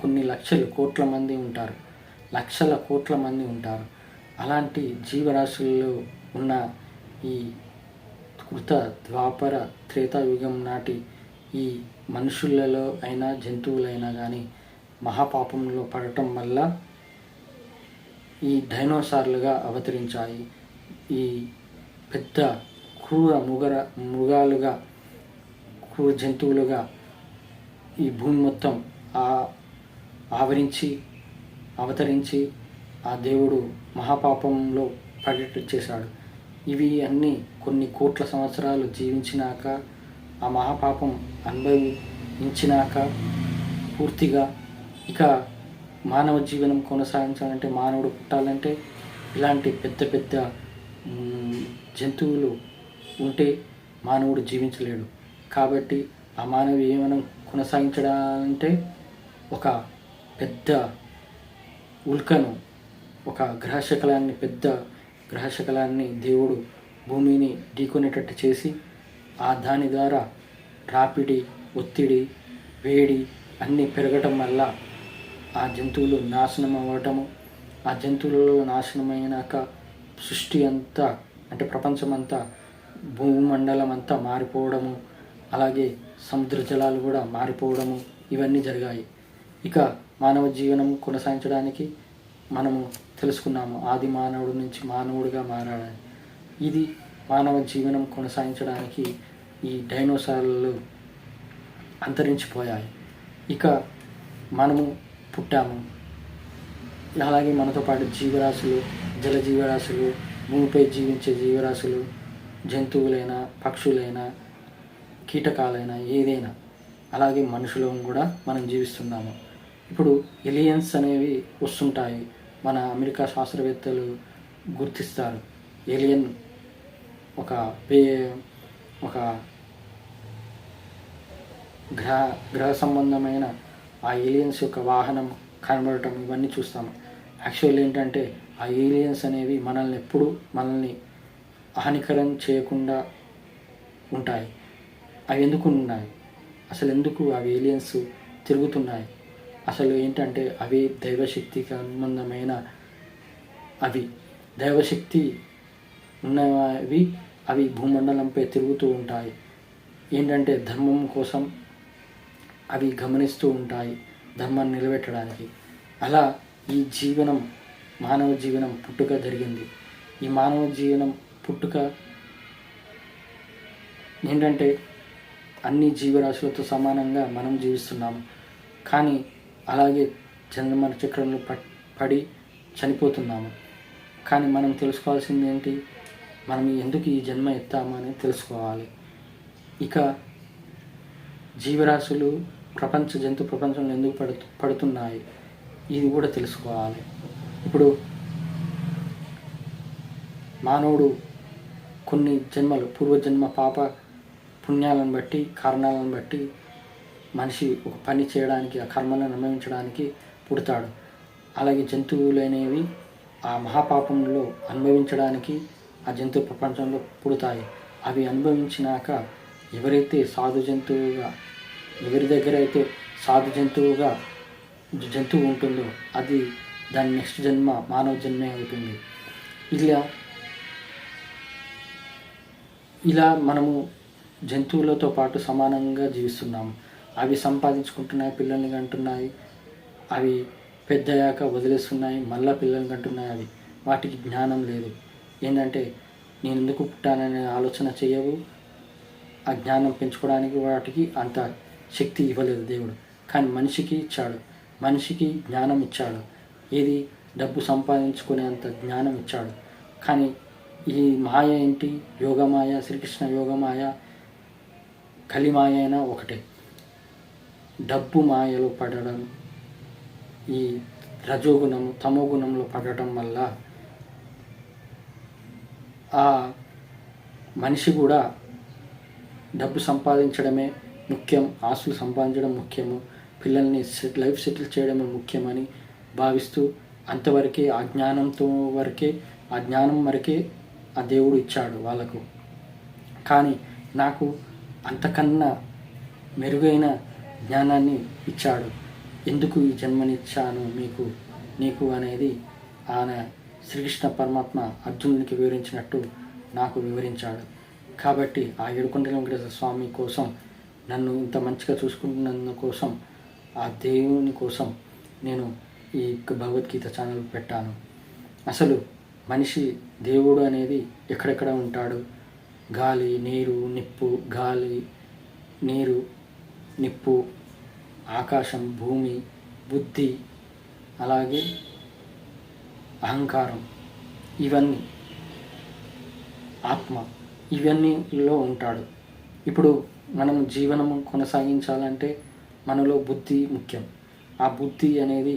కొన్ని లక్షల కోట్ల మంది ఉంటారు, లక్షల కోట్ల మంది ఉంటారు. అలాంటి జీవరాశుల్లో ఉన్న ఈ కృత ద్వాపర త్రేతాయుగం నాటి ఈ మనుషులలో అయినా జంతువులైనా కానీ మహాపాపంలో పడటం వల్ల ఈ డైనోసార్లుగా అవతరించాయి. ఈ పెద్ద క్రూర మృగాలుగా, క్రూర జంతువులుగా ఈ భూమి మొత్తం ఆవరించి అవతరించి ఆ దేవుడు మహాపాపంలో పడేట్టు చేశాడు. ఇవి అన్నీ కొన్ని కోట్ల సంవత్సరాలు జీవించినాక, ఆ మహాపాపం అనుభవించినాక పూర్తిగా ఇక మానవ జీవనం కొనసాగించాలంటే, మానవుడు పుట్టాలంటే ఇలాంటి పెద్ద పెద్ద జంతువులు ఉంటే మానవుడు జీవించలేడు. కాబట్టి ఆ మానవ జీవనం కొనసాగించడాలంటే ఒక పెద్ద ఉల్కను, ఒక గ్రహశకలాన్ని, పెద్ద గ్రహశకలాన్ని దేవుడు భూమిని ఢీకొనేటట్టు చేసి దాని ద్వారా రాపిడి, ఒత్తిడి, వేడి అన్నీ పెరగటం వల్ల ఆ జంతువులు నాశనం అవ్వటము, ఆ జంతువులలో నాశనమైనాక సృష్టి అంతా అంటే ప్రపంచమంతా, భూమండలం అంతా మారిపోవడము, అలాగే సముద్ర జలాలు కూడా మారిపోవడము ఇవన్నీ జరిగాయి. ఇక మానవ జీవనం కొనసాగించడానికి మనము తెలుసుకున్నాము, ఆది మానవుడి నుంచి మానవుడిగా మారాడని. ఇది మానవ జీవనం కొనసాగించడానికి ఈ డైనోసార్లు అంతరించిపోయాయి. ఇక మనము పుట్టాము, అలాగే మనతో పాటు జీవరాశులు, జల జీవరాశులు, భూమిపై జీవించే జీవరాశులు, జంతువులైనా, పక్షులైనా, కీటకాలైనా, ఏదైనా, అలాగే మనుషులను కూడా మనం జీవిస్తున్నాము. ఇప్పుడు ఎలియన్స్ అనేవి వస్తుంటాయి, మన అమెరికా శాస్త్రవేత్తలు గుర్తిస్తారు. ఏలియన్ ఒక గ్రహ సంబంధమైన ఆ ఏలియన్స్ యొక్క వాహనం కనబడటం ఇవన్నీ చూస్తాము. యాక్చువల్ ఏంటంటే ఆ ఏలియన్స్ అనేవి మనల్ని హానికరం చేయకుండా ఉంటాయి. అవి ఎందుకు ఉన్నాయి, అసలు ఎందుకు అవి ఏలియన్స్ తిరుగుతున్నాయి, అసలు ఏంటంటే అవి దైవశక్తికి సంబంధమైన, అవి దైవశక్తి ఉన్నవి, అవి భూమండలంపై తిరుగుతూ ఉంటాయి. ఏంటంటే ధర్మం కోసం అవి గమనిస్తూ ఉంటాయి, ధర్మాన్ని నిలబెట్టడానికి. అలా ఈ జీవనం, మానవ జీవనం పుట్టుక జరిగింది. ఈ మానవ జీవనం పుట్టుక ఏంటంటే అన్ని జీవరాశులతో సమానంగా మనం జీవిస్తున్నాము. కానీ అలాగే జన్మ చక్రంలో పడి చనిపోతున్నాము. కానీ మనం తెలుసుకోవాల్సింది ఏంటి, మనం ఎందుకు ఈ జన్మ ఎత్తాము అని తెలుసుకోవాలి. ఇక జీవరాశులు జంతు ప్రపంచంలో ఎందుకు పడుతున్నాయి ఇది కూడా తెలుసుకోవాలి. ఇప్పుడు మానవుడు కొన్ని జన్మలు, పూర్వజన్మ పాప పుణ్యాలను బట్టి, కారణాలను బట్టి మనిషి ఒక పని చేయడానికి, ఆ కర్మలను అనుభవించడానికి పుడతాడు. అలాగే జంతువులనేవి ఆ మహాపాపంలో అనుభవించడానికి ఆ జంతు ప్రపంచంలో పుడతాయి. అవి అనుభవించినాక ఎవరి దగ్గర అయితే సాధు జంతువు ఉంటుందో అది దాని నెక్స్ట్ జన్మ మానవ జన్మే అవుతుంది. ఇలా మనము జంతువులతో పాటు సమానంగా జీవిస్తున్నాము. అవి సంపాదించుకుంటున్నాయి, పిల్లల్ని కంటున్నాయి, అవి పెద్దయ్యాక వదిలేస్తున్నాయి, మళ్ళీ పిల్లల్ని కంటున్నాయి. వాటికి జ్ఞానం లేదు. ఏంటంటే నేను ఎందుకు పుట్టాననే ఆలోచన చేయవు. ఆ జ్ఞానం పెంచుకోవడానికి వాటికి అంత శక్తి ఇవ్వలేదు దేవుడు. కానీ మనిషికి ఇచ్చాడు, మనిషికి జ్ఞానం ఇచ్చాడు. ఏది డబ్బు సంపాదించుకునే అంత జ్ఞానం ఇచ్చాడు. కానీ ఈ మాయ ఏంటి? యోగమాయ, శ్రీకృష్ణ యోగమాయ, కలిమాయ అయినా ఒకటే. డబ్బు మాయలో పడడం, ఈ రజోగుణము తమోగుణంలో పడటం వల్ల ఆ మనిషి కూడా డబ్బు సంపాదించడమే ముఖ్యం, ఆస్తులు సంపాదించడం ముఖ్యము, పిల్లల్ని లైఫ్ సెటిల్ చేయడమే ముఖ్యమని భావిస్తూ అంతవరకే ఆ జ్ఞానం వరకే ఆ దేవుడు ఇచ్చాడు వాళ్ళకు. కానీ నాకు అంతకన్నా మెరుగైన జ్ఞానాన్ని ఇచ్చాడు. ఎందుకు ఈ జన్మనిచ్చాను నీకు అనేది ఆయన శ్రీకృష్ణ పరమాత్మ అర్జునునికి వివరించినట్టు నాకు వివరించాడు. కాబట్టి ఆ ఏడుకొండల వెంకటేశ్వర స్వామి కోసం, నన్ను ఇంత మంచిగా చూసుకుంటున్నందు కోసం, ఆ దేవుని కోసం నేను ఈ భగవద్గీత ఛానల్ పెట్టాను. అసలు మనిషి దేవుడు అనేది ఎక్కడెక్కడ ఉంటాడు? గాలి, నీరు, నిప్పు, గాలి, నీరు, నిప్పు, ఆకాశం, భూమి, బుద్ధి, అలాగే అహంకారం, ఇవన్నీ ఆత్మ, ఇవన్నీలో ఉంటాడు. ఇప్పుడు మనం జీవనము కొనసాగించాలంటే మనలో బుద్ధి ముఖ్యం. ఆ బుద్ధి అనేది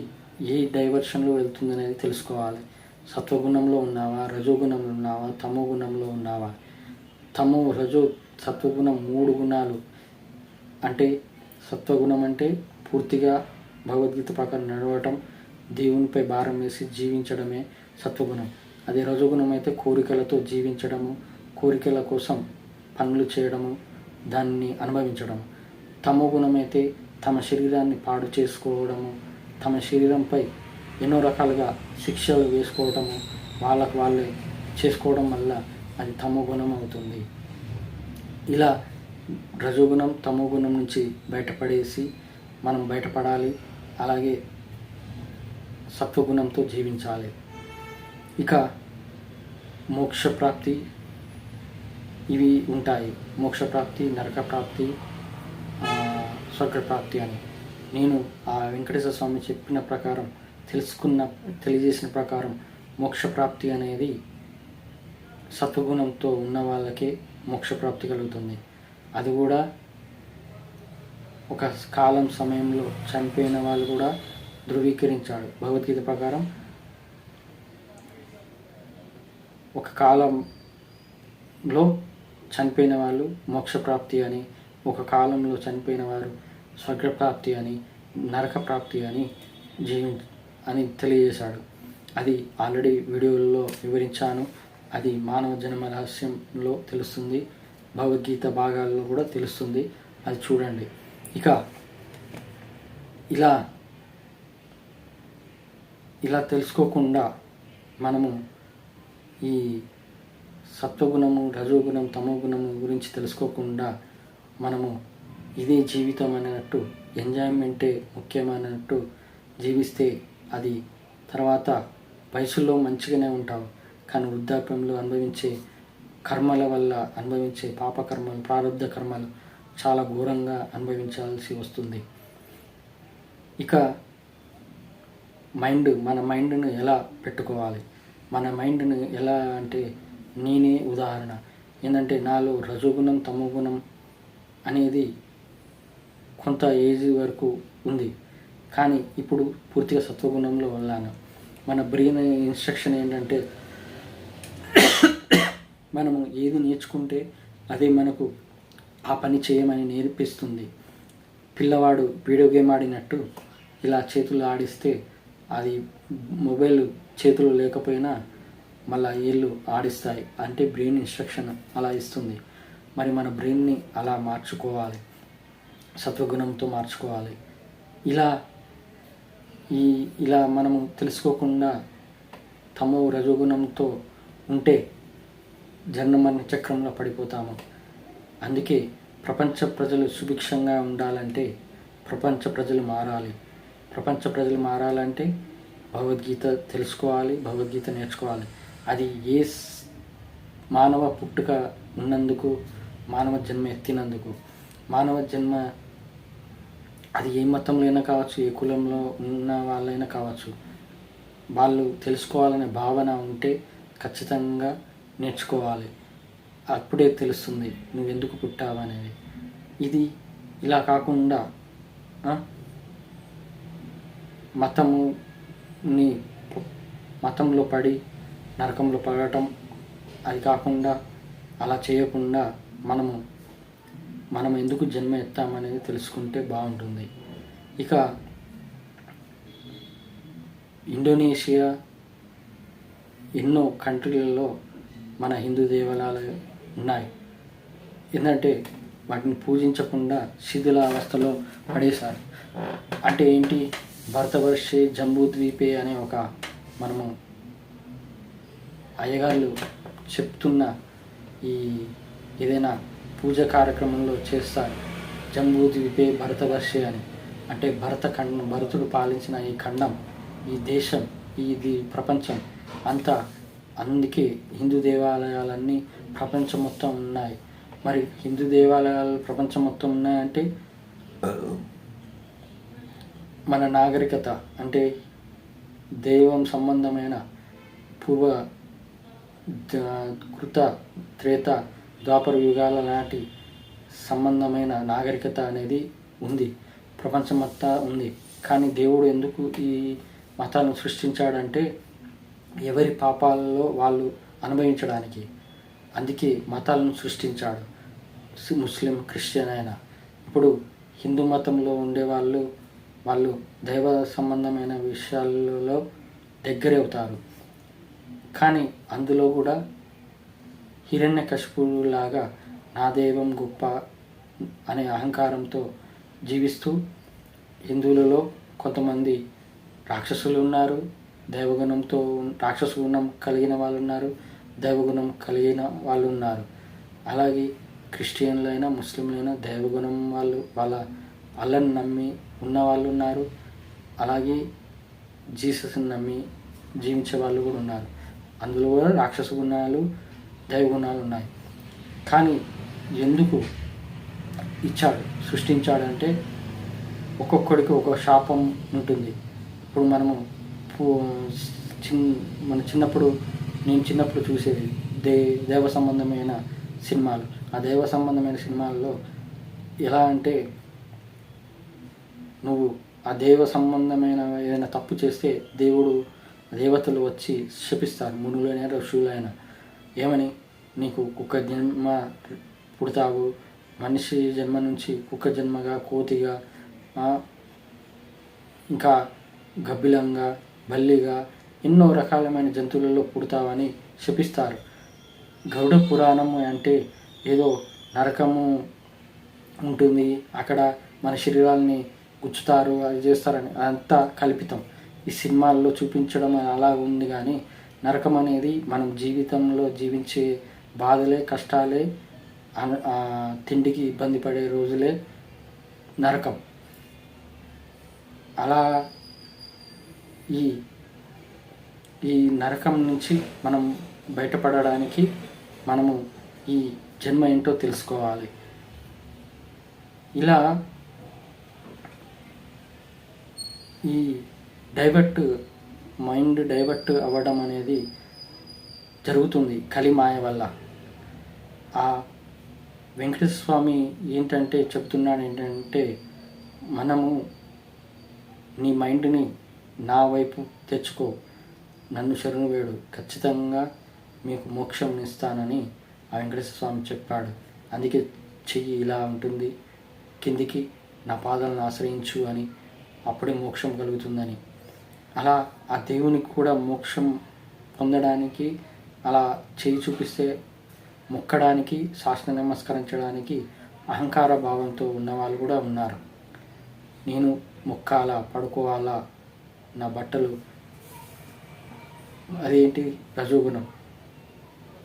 ఏ డైవర్షన్లో వెళ్తుంది అనేది తెలుసుకోవాలి. సత్వగుణంలో ఉన్నావా, రజోగుణంలో ఉన్నావా, తమో గుణంలో ఉన్నావా? సత్వగుణం 3 గుణాలు. అంటే సత్వగుణం అంటే పూర్తిగా భగవద్గీత ప్రకారం నడవటం, దేవునిపై భారం వేసి జీవించడమే సత్వగుణం. అదే రజోగుణం అయితే కోరికలతో జీవించడము, కోరికల కోసం పనులు చేయడము, దాన్ని అనుభవించడం. తమో గుణం అయితే తమ శరీరాన్ని పాడు చేసుకోవడము, తమ శరీరంపై ఎన్నో రకాలుగా శిక్షలు వేసుకోవడము, వాళ్ళకు వాళ్ళే చేసుకోవడం వల్ల అది తమో గుణం అవుతుంది. ఇలా రజోగుణం తమో గుణం నుంచి బయటపడేసి మనం బయటపడాలి. అలాగే సత్వగుణంతో జీవించాలి. ఇక మోక్షప్రాప్తి ఇవి ఉంటాయి. మోక్షప్రాప్తి, నరకప్రాప్తి, స్వర్గప్రాప్తి అని. నేను ఆ వెంకటేశ్వర స్వామి చెప్పిన ప్రకారం తెలియజేసిన ప్రకారం మోక్షప్రాప్తి అనేది సత్వగుణంతో ఉన్న వాళ్ళకే మోక్షప్రాప్తి కలుగుతుంది. అది కూడా ఒక కాలం సమయంలో చనిపోయిన వాళ్ళు కూడా ధృవీకరించాడు. భగవద్గీత ప్రకారం ఒక కాలంలో చనిపోయిన వాళ్ళు మోక్షప్రాప్తి అని, ఒక కాలంలో చనిపోయిన వారు స్వర్గప్రాప్తి అని, నరకప్రాప్తి అని తెలియజేశాడు. అది ఆల్రెడీ వీడియోల్లో వివరించాను. అది మానవ జన్మ రహస్యంలో తెలుస్తుంది, భగవద్గీత భాగాల్లో కూడా తెలుస్తుంది. అది చూడండి. ఇక ఇలా తెలుసుకోకుండా మనము ఈ సత్వగుణము, రజోగుణం, తమోగుణము గురించి తెలుసుకోకుండా మనము ఇదే జీవితం అన్నట్టు, ఎంజాయ్మెంటే ముఖ్యమైనట్టు జీవిస్తే అది తర్వాత వయసులో మంచిగానే ఉంటావు, కానీ వృద్ధాప్యంలో అనుభవించే కర్మల వల్ల అనుభవించే పాపకర్మలు, ప్రారంధ కర్మలు చాలా ఘోరంగా అనుభవించాల్సి వస్తుంది. ఇక మన మైండ్ను ఎలా పెట్టుకోవాలి? మన మైండ్ను ఎలా అంటే, నేనే ఉదాహరణ. ఏంటంటే నాలో రజోగుణం, తమోగుణం అనేది కొంత ఏజ్ వరకు ఉంది, కానీ ఇప్పుడు పూర్తిగా సత్వగుణంలో వెళ్ళాను. మన బ్రెయిన్ ఇన్స్ట్రక్షన్ ఏంటంటే, మనము ఏది నేర్చుకుంటే అదే మనకు ఆ పని చేయమని నేర్పిస్తుంది. పిల్లవాడు వీడియో గేమ్ ఆడినట్టు ఇలా చేతులు ఆడిస్తే అది మొబైల్ చేతులు లేకపోయినా మళ్ళీ ఏళ్ళు ఆడిస్తాయి. అంటే బ్రెయిన్ ఇన్స్ట్రక్షన్ అలా ఇస్తుంది. మరి మన బ్రెయిన్ని అలా మార్చుకోవాలి, సత్వగుణంతో మార్చుకోవాలి. ఇలా మనము తెలుసుకోకుండా తమో రజోగుణంతో ఉంటే జన్మమరణ చక్రంలో పడిపోతాము. అందుకే ప్రపంచ ప్రజలు సుభిక్షంగా ఉండాలంటే ప్రపంచ ప్రజలు మారాలి. ప్రపంచ ప్రజలు మారాలంటే భగవద్గీత తెలుసుకోవాలి, భగవద్గీత నేర్చుకోవాలి. అది ఏ మానవ పుట్టుక ఉన్నందుకు, మానవ జన్మ ఎత్తినందుకు. మానవ జన్మ అది ఏ మతంలో అయినా కావచ్చు, ఏ కులంలో ఉన్న వాళ్ళైనా కావచ్చు, వాళ్ళు తెలుసుకోవాలనే భావన ఉంటే ఖచ్చితంగా నేర్చుకోవాలి. అప్పుడే తెలుస్తుంది నువ్వెందుకు పుట్టావు అనేది. ఇది ఇలా కాకుండా మతంలో పడి నరకంలో పడటం, అది కాకుండా అలా చేయకుండా మనం ఎందుకు జన్మ ఎత్తామనేది తెలుసుకుంటే బాగుంటుంది. ఇక ఇండోనేషియా ఎన్నో కంట్రీలలో మన హిందూ దేవాలయాలు ఉన్నాయి. ఏంటంటే వాటిని పూజించకుండా శిథిలావస్థలో పడేశారు. అంటే ఏంటి, భరతవర్షే జంబూద్వీపే అనే ఒక మనము అయ్యగాళ్ళు చెప్తున్న ఈ ఏదైనా పూజ కార్యక్రమంలో చేస్తారు. జంబూద్వీపే భరతవర్షే అని, అంటే భరతుడు పాలించిన ఈ ఖండం, ఈ దేశం, ఇది ప్రపంచం అంతా. అందుకే హిందూ దేవాలయాలన్నీ ప్రపంచం మొత్తం ఉన్నాయి. మరి హిందూ దేవాలయాలు ప్రపంచం మొత్తం ఉన్నాయంటే మన నాగరికత, అంటే దైవం సంబంధమైన పూర్వ కృత త్రేత ద్వాపర యుగాల నాటి సంబంధమైన నాగరికత అనేది ఉంది, ప్రపంచమంతా ఉంది. కానీ దేవుడు ఎందుకు ఈ మతాలను సృష్టించాడంటే ఎవరి పాపాలలో వాళ్ళు అనుభవించడానికి. అందుకే మతాలను సృష్టించాడు. ముస్లిం, క్రిస్టియన్ అయినా. ఇప్పుడు హిందూ మతంలో ఉండేవాళ్ళు వాళ్ళు దైవ సంబంధమైన విషయాలలో దగ్గరే అవుతారు. కానీ అందులో కూడా హిరణ్యకశిపులాగా నా దైవం గొప్ప అనే అహంకారంతో జీవిస్తూ, హిందువులలో కొంతమంది రాక్షసులు ఉన్నారు, దైవగుణంతో రాక్షస గుణం కలిగిన వాళ్ళు ఉన్నారు, దైవగుణం కలిగిన వాళ్ళు ఉన్నారు. అలాగే క్రిస్టియన్లైనా ముస్లింలైనా దైవగుణం వాళ్ళ అల్లాని నమ్మి ఉన్న వాళ్ళు ఉన్నారు. అలాగే జీసస్ని నమ్మి జీవించే వాళ్ళు కూడా ఉన్నారు. అందులో కూడా రాక్షస గుణాలు, దైవగుణాలు ఉన్నాయి. కానీ ఎందుకు సృష్టించాడంటే ఒక్కొక్కడికి ఒక శాపం ఉంటుంది. ఇప్పుడు మన నేను చిన్నప్పుడు చూసేది దైవ సంబంధమైన సినిమాలు. ఆ దైవ సంబంధమైన సినిమాల్లో ఎలా అంటే, నువ్వు ఆ దైవ సంబంధమైన ఏదైనా తప్పు చేస్తే దేవతలు వచ్చి శపిస్తారు, మునులైన ఋషులైన. ఏమని, నీకు కుక్క జన్మ పుడతావు, మనిషి జన్మ నుంచి కుక్క జన్మగా, కోతిగా, ఇంకా గబ్బిలంగా, బల్లిగా, ఎన్నో రకాలమైన జంతువులలో పుడతావని శపిస్తారు. గరుడ పురాణము అంటే ఏదో నరకము ఉంటుంది, అక్కడ మన శరీరాల్ని గుచ్చుతారు, అది చేస్తారని, అదంతా కల్పితం. ఈ సినిమాల్లో చూపించడం అలా ఉంది. కానీ నరకం అనేది మనం జీవితంలో జీవించే బాధలే, కష్టాలే, తిండికి ఇబ్బంది పడే రోజులే నరకం. అలా ఈ నరకం నుంచి మనం బయటపడడానికి మనము ఈ జన్మ ఏంటో తెలుసుకోవాలి. ఇలా ఈ మైండ్ డైవర్ట్ అవ్వడం అనేది జరుగుతుంది కలిమాయ వల్ల. ఆ వెంకటేశ్వర స్వామి చెప్తున్నాడు ఏంటంటే, మనము నీ మైండ్ని నా వైపు తెచ్చుకో, నన్ను శరణు వేడు, ఖచ్చితంగా మీకు మోక్షం ఇస్తానని ఆ వెంకటేశ్వర స్వామి చెప్పాడు. అందుకే చెయ్యి ఇలా ఉంటుంది, కిందికి నా పాదాలను ఆశ్రయించు అని, అప్పుడే మోక్షం కలుగుతుందని. అలా ఆ దేవునికి కూడా మోక్షం పొందడానికి అలా చేయి చూపిస్తే మొక్కడానికి, శాస్త్ర నమస్కరించడానికి అహంకార భావంతో ఉన్నవాళ్ళు కూడా ఉన్నారు. నేను మొక్కాలా, పడుకోవాలా, నా బట్టలు అదేంటి రజోగుణం,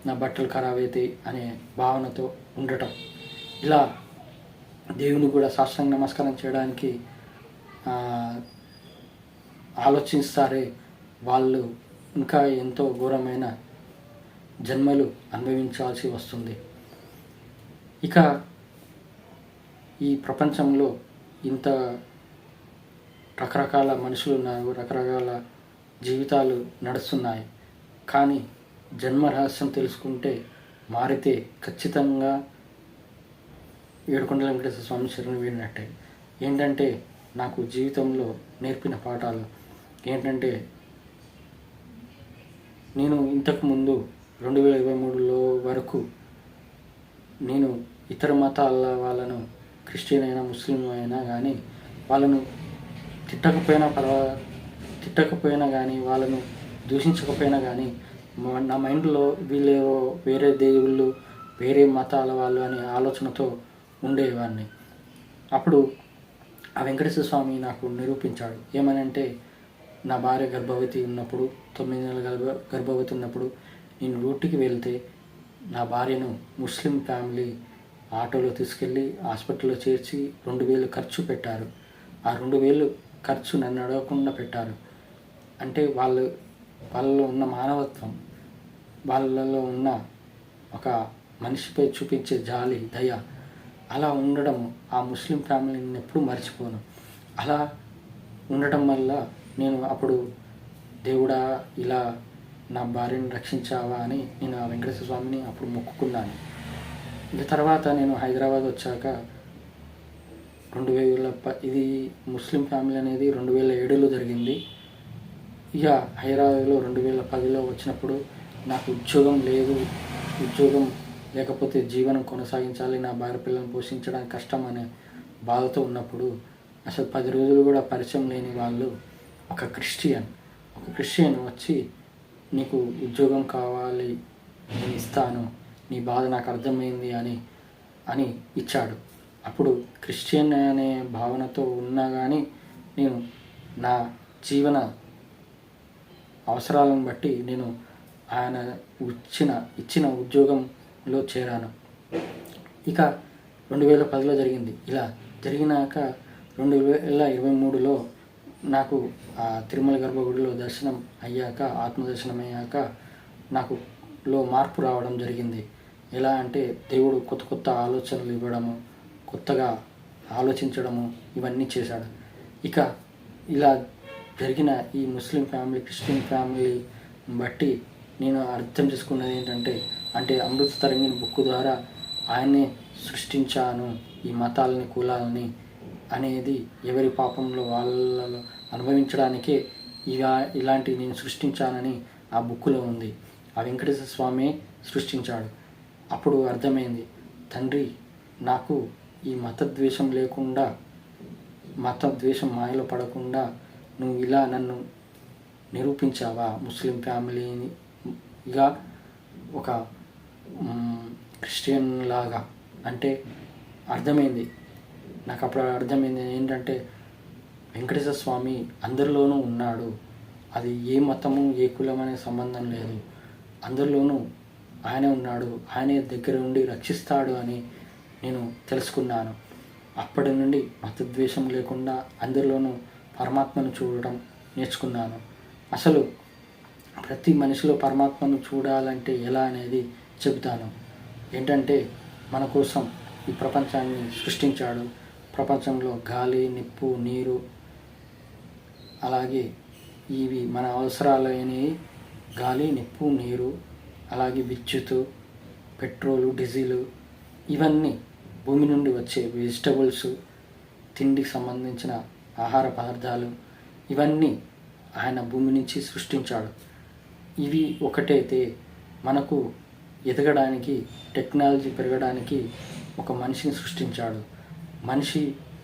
నా బట్టలు ఖరాబ్ అవుతాయి అనే భావనతో ఉండటం. ఇలా దేవుని కూడా శాస్త్రాంగ నమస్కారం చేయడానికి ఆలోచిస్తారే వాళ్ళు ఇంకా ఎంతో ఘోరమైన జన్మలు అనుభవించాల్సి వస్తుంది. ఇక ఈ ప్రపంచంలో ఇంత రకరకాల మనుషులు ఉన్నారు, రకరకాల జీవితాలు నడుస్తున్నాయి. కానీ జన్మ రహస్యం తెలుసుకుంటే మారితే ఖచ్చితంగా ఏడుకొండల వెంకటేశ్వర స్వామి శరణు వేడినట్టే. ఏంటంటే నాకు జీవితంలో నేర్పిన పాఠాలు ఏంటంటే, నేను ఇంతకుముందు 2023లో వరకు నేను ఇతర మతాల వాళ్ళను, క్రిస్టియన్ అయినా ముస్లిం అయినా కానీ వాళ్ళను తిట్టకపోయినా కానీ వాళ్ళను దూషించకపోయినా కానీ నా మైండ్లో వీళ్ళేవో వేరే దేవుళ్ళు, వేరే మతాల వాళ్ళు అనే ఆలోచనతో ఉండేవాడిని. అప్పుడు ఆ వెంకటేశ్వర స్వామి నాకు నిరూపించాడు. ఏమనంటే, నా భార్య గర్భవతి ఉన్నప్పుడు, 9 నెలల గర్భవతి ఉన్నప్పుడు నేను డ్యూటీకి వెళ్తే నా భార్యను ముస్లిం ఫ్యామిలీ ఆటోలో తీసుకెళ్ళి హాస్పిటల్లో చేర్చి 2,000 ఖర్చు పెట్టారు. ఆ 2,000 ఖర్చు నన్ను అడగకుండా పెట్టారు. అంటే వాళ్ళలో ఉన్న మానవత్వం, వాళ్ళలో ఉన్న ఒక మనిషిపై చూపించే జాలి, దయ, అలా ఉండడం ఆ ముస్లిం ఫ్యామిలీని ఎప్పుడూ మర్చిపోను. అలా ఉండటం వల్ల నేను అప్పుడు, దేవుడా ఇలా నా భార్యను రక్షించావా అని నేను ఆ వెంకటేశ్వర స్వామిని అప్పుడు మొక్కుకున్నాను. ఇక తర్వాత నేను హైదరాబాద్ వచ్చాక ఇది ముస్లిం ఫ్యామిలీ అనేది 2007లో జరిగింది. ఇక హైదరాబాద్లో 2010లో వచ్చినప్పుడు నాకు ఉద్యోగం లేదు, ఉద్యోగం లేకపోతే జీవనం కొనసాగించాలి, నా భార్య పిల్లలను పోషించడానికి కష్టం అనే బాధతో ఉన్నప్పుడు అసలు 10 రోజులు కూడా పరిచయం లేని వాళ్ళు ఒక క్రిస్టియన్ వచ్చి, నీకు ఉద్యోగం కావాలి, నేను ఇస్తాను, నీ బాధ నాకు అర్థమైంది అని ఇచ్చాడు. అప్పుడు క్రిస్టియన్ అనే భావనతో ఉన్నా కానీ నేను నా జీవన అవసరాలను బట్టి నేను ఆయన ఇచ్చిన ఉద్యోగంలో చేరాను. ఇక 2010లో జరిగింది. ఇలా జరిగినాక 2023లో నాకు ఆ తిరుమల గర్భగుడిలో దర్శనం అయ్యాక, ఆత్మదర్శనం అయ్యాక నాకు మార్పు రావడం జరిగింది. ఎలా అంటే, దేవుడు కొత్త ఆలోచనలు ఇవ్వడము, కొత్తగా ఆలోచించడము, ఇవన్నీ చేశాడు. ఇక ఇలా జరిగిన ఈ ముస్లిం ఫ్యామిలీ, క్రిస్టియన్ ఫ్యామిలీ బట్టి నేను అర్థం చేసుకున్నది ఏంటంటే, అమృత తరంగిణి బుక్ ద్వారా ఆయన్నే సృష్టించాను ఈ మతాలని, కులాలని అనేది ఎవరి పాపంలో వాళ్ళలో అనుభవించడానికే ఇలాంటి నేను సృష్టించానని ఆ బుక్లో ఉంది. ఆ వెంకటేశ్వర స్వామి సృష్టించాడు. అప్పుడు అర్థమైంది, తండ్రి నాకు ఈ మతద్వేషం లేకుండా, మతద్వేషం మాయలో పడకుండా నువ్వు ఇలా నన్ను నిరూపించావా ముస్లిం ఫ్యామిలీగా ఒక క్రిస్టియన్ లాగా. అంటే అర్థమైంది నాకు. అప్పుడు అర్థమైంది ఏంటంటే, వెంకటేశ్వర స్వామి అందరిలోనూ ఉన్నాడు. అది ఏ మతము, ఏ కులం అనే సంబంధం లేదు. అందరిలోనూ ఆయనే ఉన్నాడు, ఆయనే దగ్గర ఉండి రక్షిస్తాడు అని నేను తెలుసుకున్నాను. అప్పటి నుండి మతద్వేషం లేకుండా అందరిలోనూ పరమాత్మను చూడడం నేర్చుకున్నాను. అసలు ప్రతి మనిషిలో పరమాత్మను చూడాలంటే ఎలా అనేది చెబుతాను. ఏంటంటే, మన కోసం ఈ ప్రపంచాన్ని సృష్టించాడు. ప్రపంచంలో గాలి, నిప్పు, నీరు, అలాగే ఇవి మన అవసరాలైనవి. గాలి, నిప్పు, నీరు, అలాగే విద్యుత్, పెట్రోలు, డీజిలు, ఇవన్నీ భూమి నుండి వచ్చే వెజిటబుల్స్, తిండికి సంబంధించిన ఆహార పదార్థాలు, ఇవన్నీ ఆయన భూమి నుంచి సృష్టించాడు. ఇవి ఒకటైతే మనకు ఎదగడానికి, టెక్నాలజీ పెరగడానికి ఒక మనిషిని సృష్టించాడు.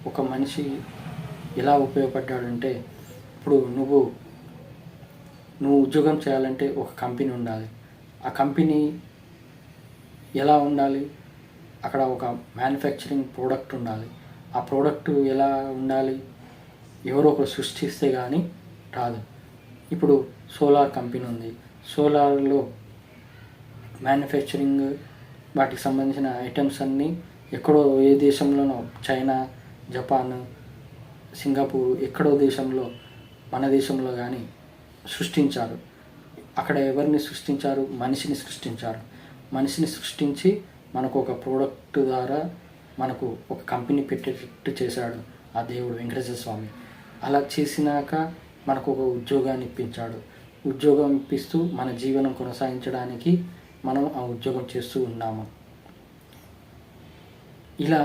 ఒక మనిషి ఎలా ఉపయోగపడ్డాడంటే, ఇప్పుడు నువ్వు ఉద్యోగం చేయాలంటే ఒక కంపెనీ ఉండాలి. ఆ కంపెనీ ఎలా ఉండాలి? అక్కడ ఒక మ్యానుఫ్యాక్చరింగ్ ప్రోడక్ట్ ఉండాలి. ఆ ప్రోడక్ట్ ఎలా ఉండాలి? ఎవరో ఒకరు సృష్టిస్తే కానీ రాదు. ఇప్పుడు సోలార్ కంపెనీ ఉంది. సోలార్లో మ్యానుఫ్యాక్చరింగ్, వాటికి సంబంధించిన ఐటమ్స్ అన్నీ ఎక్కడో ఏ దేశంలోనో, చైనా, జపాన్, సింగపూర్, ఎక్కడో దేశంలో, మన దేశంలో కానీ సృష్టించారు. అక్కడ ఎవరిని సృష్టించారు? మనిషిని సృష్టించారు. మనిషిని సృష్టించి మనకు ఒక ప్రోడక్ట్ ద్వారా మనకు ఒక కంపెనీ పెట్టేటట్టు చేశాడు ఆ దేవుడు వెంకటేశ్వర స్వామి. అలా చేసినాక మనకు ఒక ఉద్యోగాన్ని ఇప్పించాడు. ఉద్యోగం ఇప్పిస్తూ మన జీవనం కొనసాగించడానికి మనం ఆ ఉద్యోగం చేస్తూ ఉన్నాము. ఇలా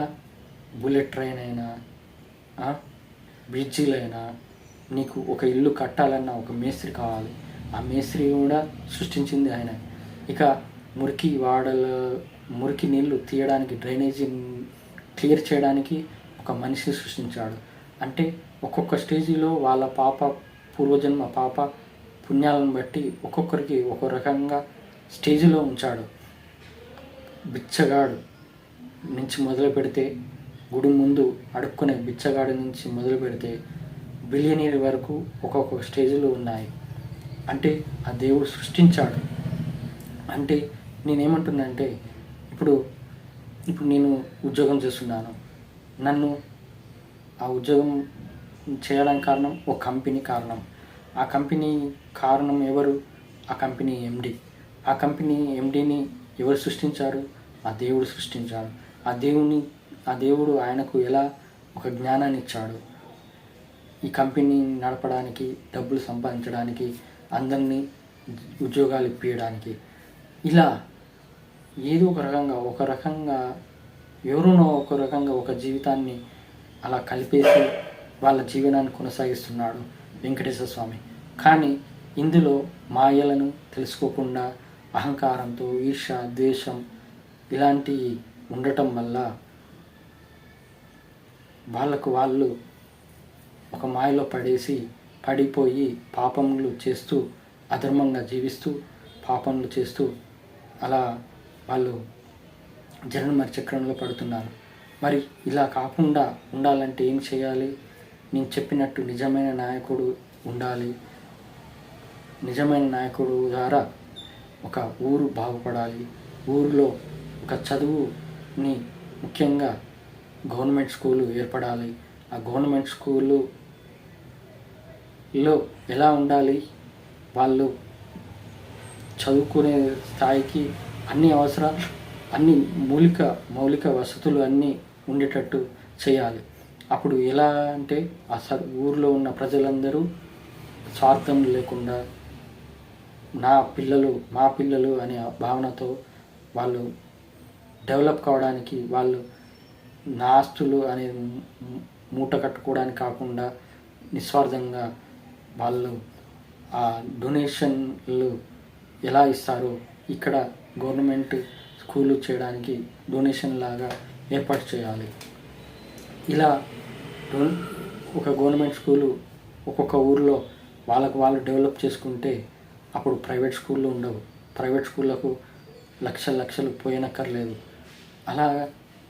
బుల్లెట్ ట్రైన్ అయినా బ్రిడ్జిలైనా నీకు ఒక ఇల్లు కట్టాలన్నా ఒక మేస్త్రి కావాలి. ఆ మేస్త్రి కూడా సృష్టించింది ఆయన. ఇక మురికి నీళ్లు తీయడానికి, డ్రైనేజీ క్లియర్ చేయడానికి ఒక మనిషిని సృష్టించాడు. అంటే ఒక్కొక్క స్టేజిలో వాళ్ళ పూర్వజన్మ పాప పుణ్యాలను బట్టి ఒక్కొక్కరికి ఒక్కో రకంగా స్టేజిలో ఉంచాడు. బిచ్చగాడు నుంచి మొదలు పెడితే, గుడి ముందు అడుక్కునే బిచ్చగాడి నుంచి మొదలు పెడితే బిలియనీర్ వరకు ఒక్కొక్క స్టేజ్లో ఉన్నాయి. అంటే ఆ దేవుడు సృష్టించాడు. అంటే నేనేమంటున్నానంటే ఇప్పుడు నేను ఉద్యోగం చేస్తున్నాను. నన్ను ఆ ఉద్యోగం చేయడానికి కారణం ఒక కంపెనీ కారణం. ఆ కంపెనీ కారణం ఎవరు? ఆ కంపెనీ ఎండి. ఆ కంపెనీ ఎండిని ఎవరు సృష్టించారు? ఆ దేవుడు సృష్టించాడు. ఆ దేవుడు ఆయనకు ఎలా ఒక జ్ఞానాన్ని ఇచ్చాడు? ఈ కంపెనీని నడపడానికి, డబ్బులు సంపాదించడానికి, అందరినీ ఉద్యోగాలు ఇప్పించడానికి. ఇలా ఏదో ఒక రకంగా ఎవరునో ఒక రకంగా ఒక జీవితాన్ని అలా కలిపేసి వాళ్ళ జీవనాన్ని కొనసాగిస్తున్నాడు వెంకటేశ్వర స్వామి. కానీ ఇందులో మాయలను తెలుసుకోకుండా అహంకారంతో, ఈర్ష, ద్వేషం ఇలాంటివి ఉండటం వల్ల వాళ్ళు ఒక మాయలో పడిపోయి పాపములు చేస్తూ, అధర్మంగా జీవిస్తూ, పాపములు చేస్తూ అలా వాళ్ళు జన్మ చక్రంలో పడుతున్నారు. మరి ఇలా కాకుండా ఉండాలంటే ఏం చేయాలి? నేను చెప్పినట్టు నిజమైన నాయకుడు ఉండాలి. నిజమైన నాయకుడు ద్వారా ఒక ఊరు బాగుపడాలి. ఊరిలో ఒక చదువుని, ముఖ్యంగా గవర్నమెంట్ స్కూలు ఏర్పడాలి. ఆ గవర్నమెంట్ స్కూల్లో ఎలా ఉండాలి? వాళ్ళు చదువుకునే స్థాయికి అన్ని మౌలిక వసతులు అన్నీ ఉండేటట్టు చేయాలి. అప్పుడు ఎలా అంటే ఊరిలో ఉన్న ప్రజలందరూ స్వార్థం లేకుండా మా పిల్లలు అనే భావనతో వాళ్ళు డెవలప్ కావడానికి, వాళ్ళు నా ఆస్తులు అనే మూట కట్టుకోవడానికి కాకుండా నిస్వార్థంగా వాళ్ళు ఆ డొనేషన్లు ఎలా ఇస్తారో ఇక్కడ గవర్నమెంట్ స్కూలు చేయడానికి డొనేషన్ లాగా ఏర్పాటు చేయాలి. ఇలా ఒక గవర్నమెంట్ స్కూలు ఒక్కొక్క ఊరిలో వాళ్ళు డెవలప్ చేసుకుంటే అప్పుడు ప్రైవేట్ స్కూళ్ళు ఉండవు. ప్రైవేట్ స్కూళ్ళకు లక్షలు పోయనక్కర్లేదు. అలా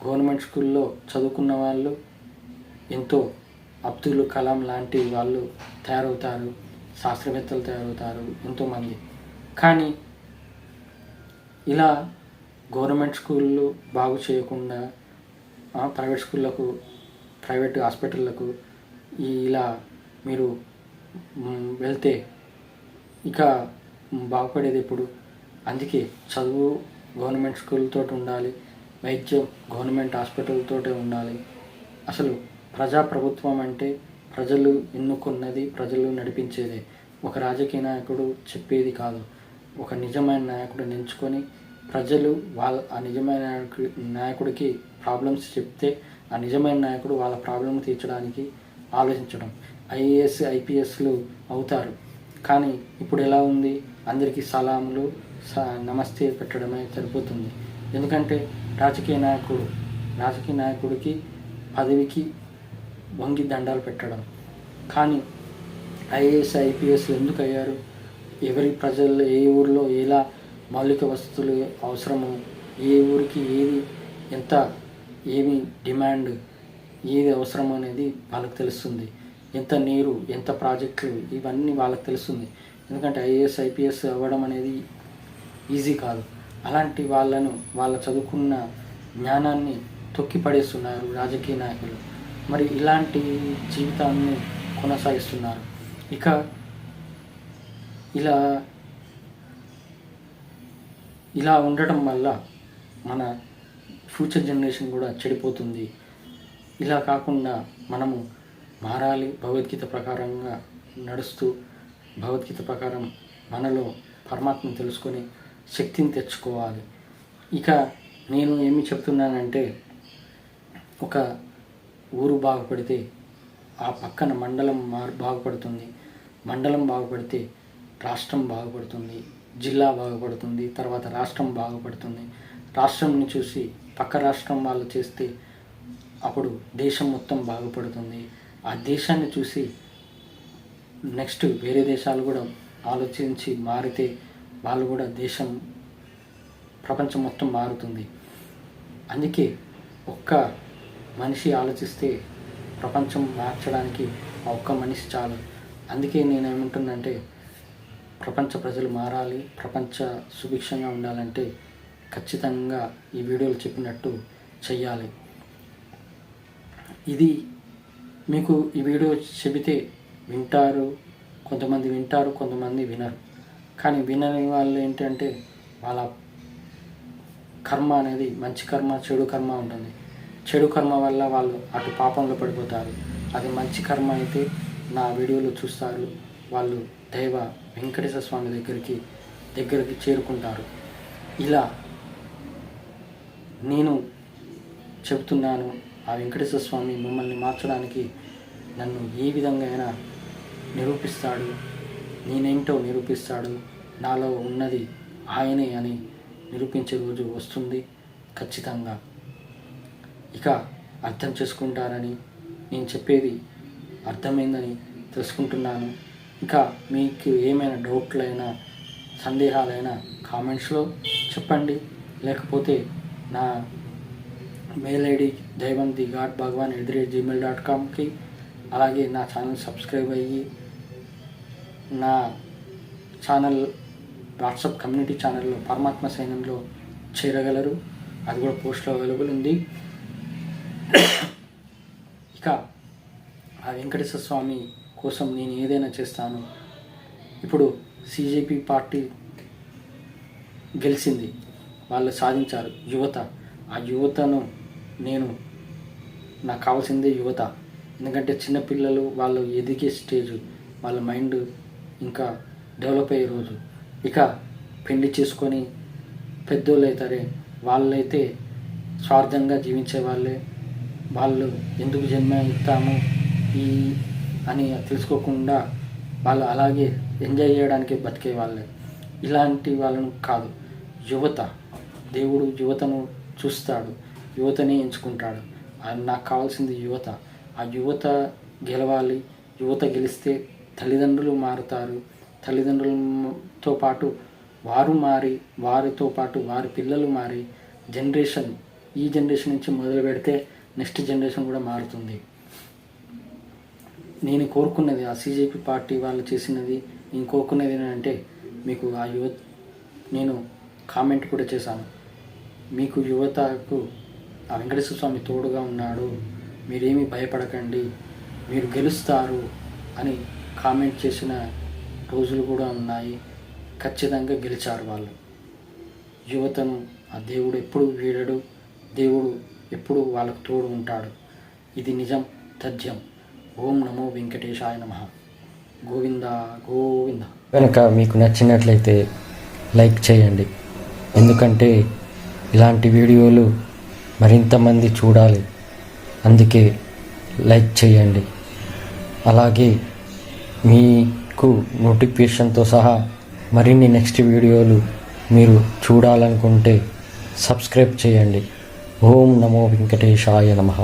గవర్నమెంట్ స్కూల్లో చదువుకున్న వాళ్ళు ఎంతో అబ్దుల్ కలాం లాంటి వాళ్ళు తయారవుతారు, శాస్త్రవేత్తలు తయారవుతారు ఎంతోమంది. కానీ ఇలా గవర్నమెంట్ స్కూళ్ళు బాగు చేయకుండా ప్రైవేట్ హాస్పిటళ్ళకు ఇలా మీరు వెళ్తే ఇక బాగుపడేది ఎప్పుడు? అందుకే చదువు గవర్నమెంట్ స్కూల్తో ఉండాలి, వైద్యం గవర్నమెంట్ హాస్పిటల్తోటే ఉండాలి. అసలు ప్రజాప్రభుత్వం అంటే ప్రజలు ఎన్నుకున్నది, ప్రజలు నడిపించేదే. ఒక రాజకీయ నాయకుడు చెప్పేది కాదు. ఒక నిజమైన నాయకుడిని ఎంచుకొని ప్రజలు ఆ నిజమైన నాయకుడికి ప్రాబ్లమ్స్ చెప్తే ఆ నిజమైన నాయకుడు వాళ్ళ ప్రాబ్లం తీర్చడానికి ఆలోచించడం. ఐఏఎస్, ఐపీఎస్లు అవుతారు. కానీ ఇప్పుడు ఎలా ఉంది? అందరికీ సలాములు, నమస్తే పెట్టడమే సరిపోతుంది. ఎందుకంటే రాజకీయ నాయకుడికి పదవికి వంగి దండాలు పెట్టడం. కానీ ఐఏఎస్, ఐపీఎస్లు ఎందుకు అయ్యారు? ప్రజల్లో ఏ ఊరిలో ఎలా మౌలిక వసతులు అవసరము, ఏ ఊరికి ఏమి డిమాండ్, ఏది అవసరం అనేది వాళ్ళకి తెలుస్తుంది. ఎంత నీరు, ఎంత ప్రాజెక్టులు, ఇవన్నీ వాళ్ళకి తెలుస్తుంది. ఎందుకంటే ఐఏఎస్, ఐపీఎస్ అవ్వడం అనేది ఈజీ కాదు. అలాంటి వాళ్ళ చదువుకున్న జ్ఞానాన్ని తొక్కిపడేస్తున్నారు రాజకీయ నాయకులు. మరి ఇలాంటి జీవితాన్ని కొనసాగిస్తున్నారు. ఇక ఇలా ఇలా ఉండటం వల్ల మన ఫ్యూచర్ జనరేషన్ కూడా చెడిపోతుంది. ఇలా కాకుండా మనము మారాలి, భగవద్గీత ప్రకారంగా నడుస్తూ భగవద్గీత ప్రకారం మనలో పరమాత్మను తెలుసుకొని శక్తిని తెచ్చుకోవాలి. ఇక నేను ఏమి చెప్తున్నానంటే, ఒక ఊరు బాగుపడితే ఆ పక్కన మండలం బాగుపడుతుంది, మండలం బాగుపడితే రాష్ట్రం బాగుపడుతుంది, జిల్లా బాగుపడుతుంది, తర్వాత రాష్ట్రం బాగుపడుతుంది. రాష్ట్రంని చూసి పక్క రాష్ట్రం వాళ్ళు చేస్తే అప్పుడు దేశం మొత్తం బాగుపడుతుంది. ఆ దేశాన్ని చూసి నెక్స్ట్ వేరే దేశాలు కూడా ఆలోచించి మారితే వాళ్ళు కూడా ప్రపంచం మొత్తం మారుతుంది. అందుకే ఒక్క మనిషి ఆలోచిస్తే ప్రపంచం మార్చడానికి ఆ ఒక్క మనిషి చాలు. అందుకే నేను ఏమంటున్నంటే, ప్రపంచ ప్రజలు మారాలి, ప్రపంచ సుభిక్షంగా ఉండాలంటే ఖచ్చితంగా ఈ వీడియోలు చెప్పినట్టు చెయ్యాలి. ఇది మీకు ఈ వీడియో చెబితే వింటారు, కొంతమంది వింటారు, కొంతమంది వినరు. కానీ వినని వాళ్ళు ఏంటంటే వాళ్ళ కర్మ అనేది మంచి కర్మ, చెడు కర్మ ఉంటుంది. చెడు కర్మ వల్ల వాళ్ళు అటు పాపంలో పడిపోతారు. అది మంచి కర్మ అయితే నా వీడియోలో చూస్తారు, వాళ్ళు దైవ వెంకటేశ్వర స్వామి దగ్గరికి చేరుకుంటారు. ఇలా నేను చెబుతున్నాను, ఆ వెంకటేశ్వర స్వామి మిమ్మల్ని మార్చడానికి నన్ను ఏ విధంగా అయినా నిరూపిస్తాడు, నేనేంటో నిరూపిస్తాడు, నాలో ఉన్నది ఆయనే అని నిరూపించే రోజు వస్తుంది ఖచ్చితంగా. ఇక అర్థం చేసుకుంటారని, నేను చెప్పేది అర్థమైందని తెలుసుకుంటున్నాను. ఇంకా మీకు ఏమైనా డౌట్లైనా సందేహాలైనా కామెంట్స్లో చెప్పండి, నా మెయిల్ ఐడి daivam.thegodbhagwan@gmail.comకి, అలాగే నా ఛానల్ సబ్స్క్రైబ్ అయ్యి నా ఛానల్ వాట్సాప్ కమ్యూనిటీ ఛానల్లో పరమాత్మ సైన్యంలో చేరగలరు. అది కూడా పోస్ట్లో అవైలబుల్ ఉంది. ఇక ఆ వెంకటేశ్వర స్వామి కోసం నేను ఏదైనా చేస్తాను. ఇప్పుడు CJP పార్టీ గెలిచింది, వాళ్ళు సాధించారు యువత. ఆ యువతను నాకు కావాల్సిందే యువత. ఎందుకంటే చిన్నపిల్లలు వాళ్ళు ఎదిగే స్టేజ్, వాళ్ళ మైండ్ ఇంకా డెవలప్ అయ్యే రోజు. ఇక పెళ్లి చేసుకొని పెద్దోళ్ళు అవుతారే, వాళ్ళైతే స్వార్థంగా జీవించే వాళ్ళే. వాళ్ళు ఎందుకు జన్మ ఇస్తాము అని తెలుసుకోకుండా వాళ్ళు అలాగే ఎంజాయ్ చేయడానికి బతికే వాళ్ళే. ఇలాంటి వాళ్ళను కాదు, యువత. దేవుడు యువతను చూస్తాడు, యువతనే ఎంచుకుంటాడు. నాకు కావాల్సింది యువత. ఆ యువత గెలవాలి. యువత గెలిస్తే తల్లిదండ్రులు మారుతారు. తల్లిదండ్రులతో పాటు వారు మారి, వారితో పాటు వారి పిల్లలు మారి, ఈ జనరేషన్ నుంచి మొదలు పెడితే నెక్స్ట్ జనరేషన్ కూడా మారుతుంది. నేను కోరుకున్నది, ఆ CJP పార్టీ వాళ్ళు చేసినది నేను కోరుకున్నది ఏంటంటే, మీకు నేను కామెంట్ కూడా చేశాను, మీకు యువతకు ఆ వెంకటేశ్వర స్వామి తోడుగా ఉన్నాడు, మీరేమీ భయపడకండి, మీరు గెలుస్తారు అని కామెంట్ చేసిన రోజులు కూడా ఉన్నాయి. ఖచ్చితంగా గెలిచారు వాళ్ళు. యువతను ఆ దేవుడు ఎప్పుడు వీడడు, దేవుడు ఎప్పుడు వాళ్ళకు తోడు ఉంటాడు. ఇది నిజం, తథ్యం. ఓం నమో వెంకటేశాయ నమః. గోవింద గోవింద. కనుక మీకు నచ్చినట్లయితే లైక్ చేయండి, ఎందుకంటే ఇలాంటి వీడియోలు మరింతమంది చూడాలి. అందుకే లైక్ చేయండి. అలాగే మీకు నోటిఫికేషన్తో సహా మరిన్ని నెక్స్ట్ వీడియోలు మీరు చూడాలనుకుంటే సబ్స్క్రైబ్ చేయండి. ఓం నమో వెంకటేశాయ నమః.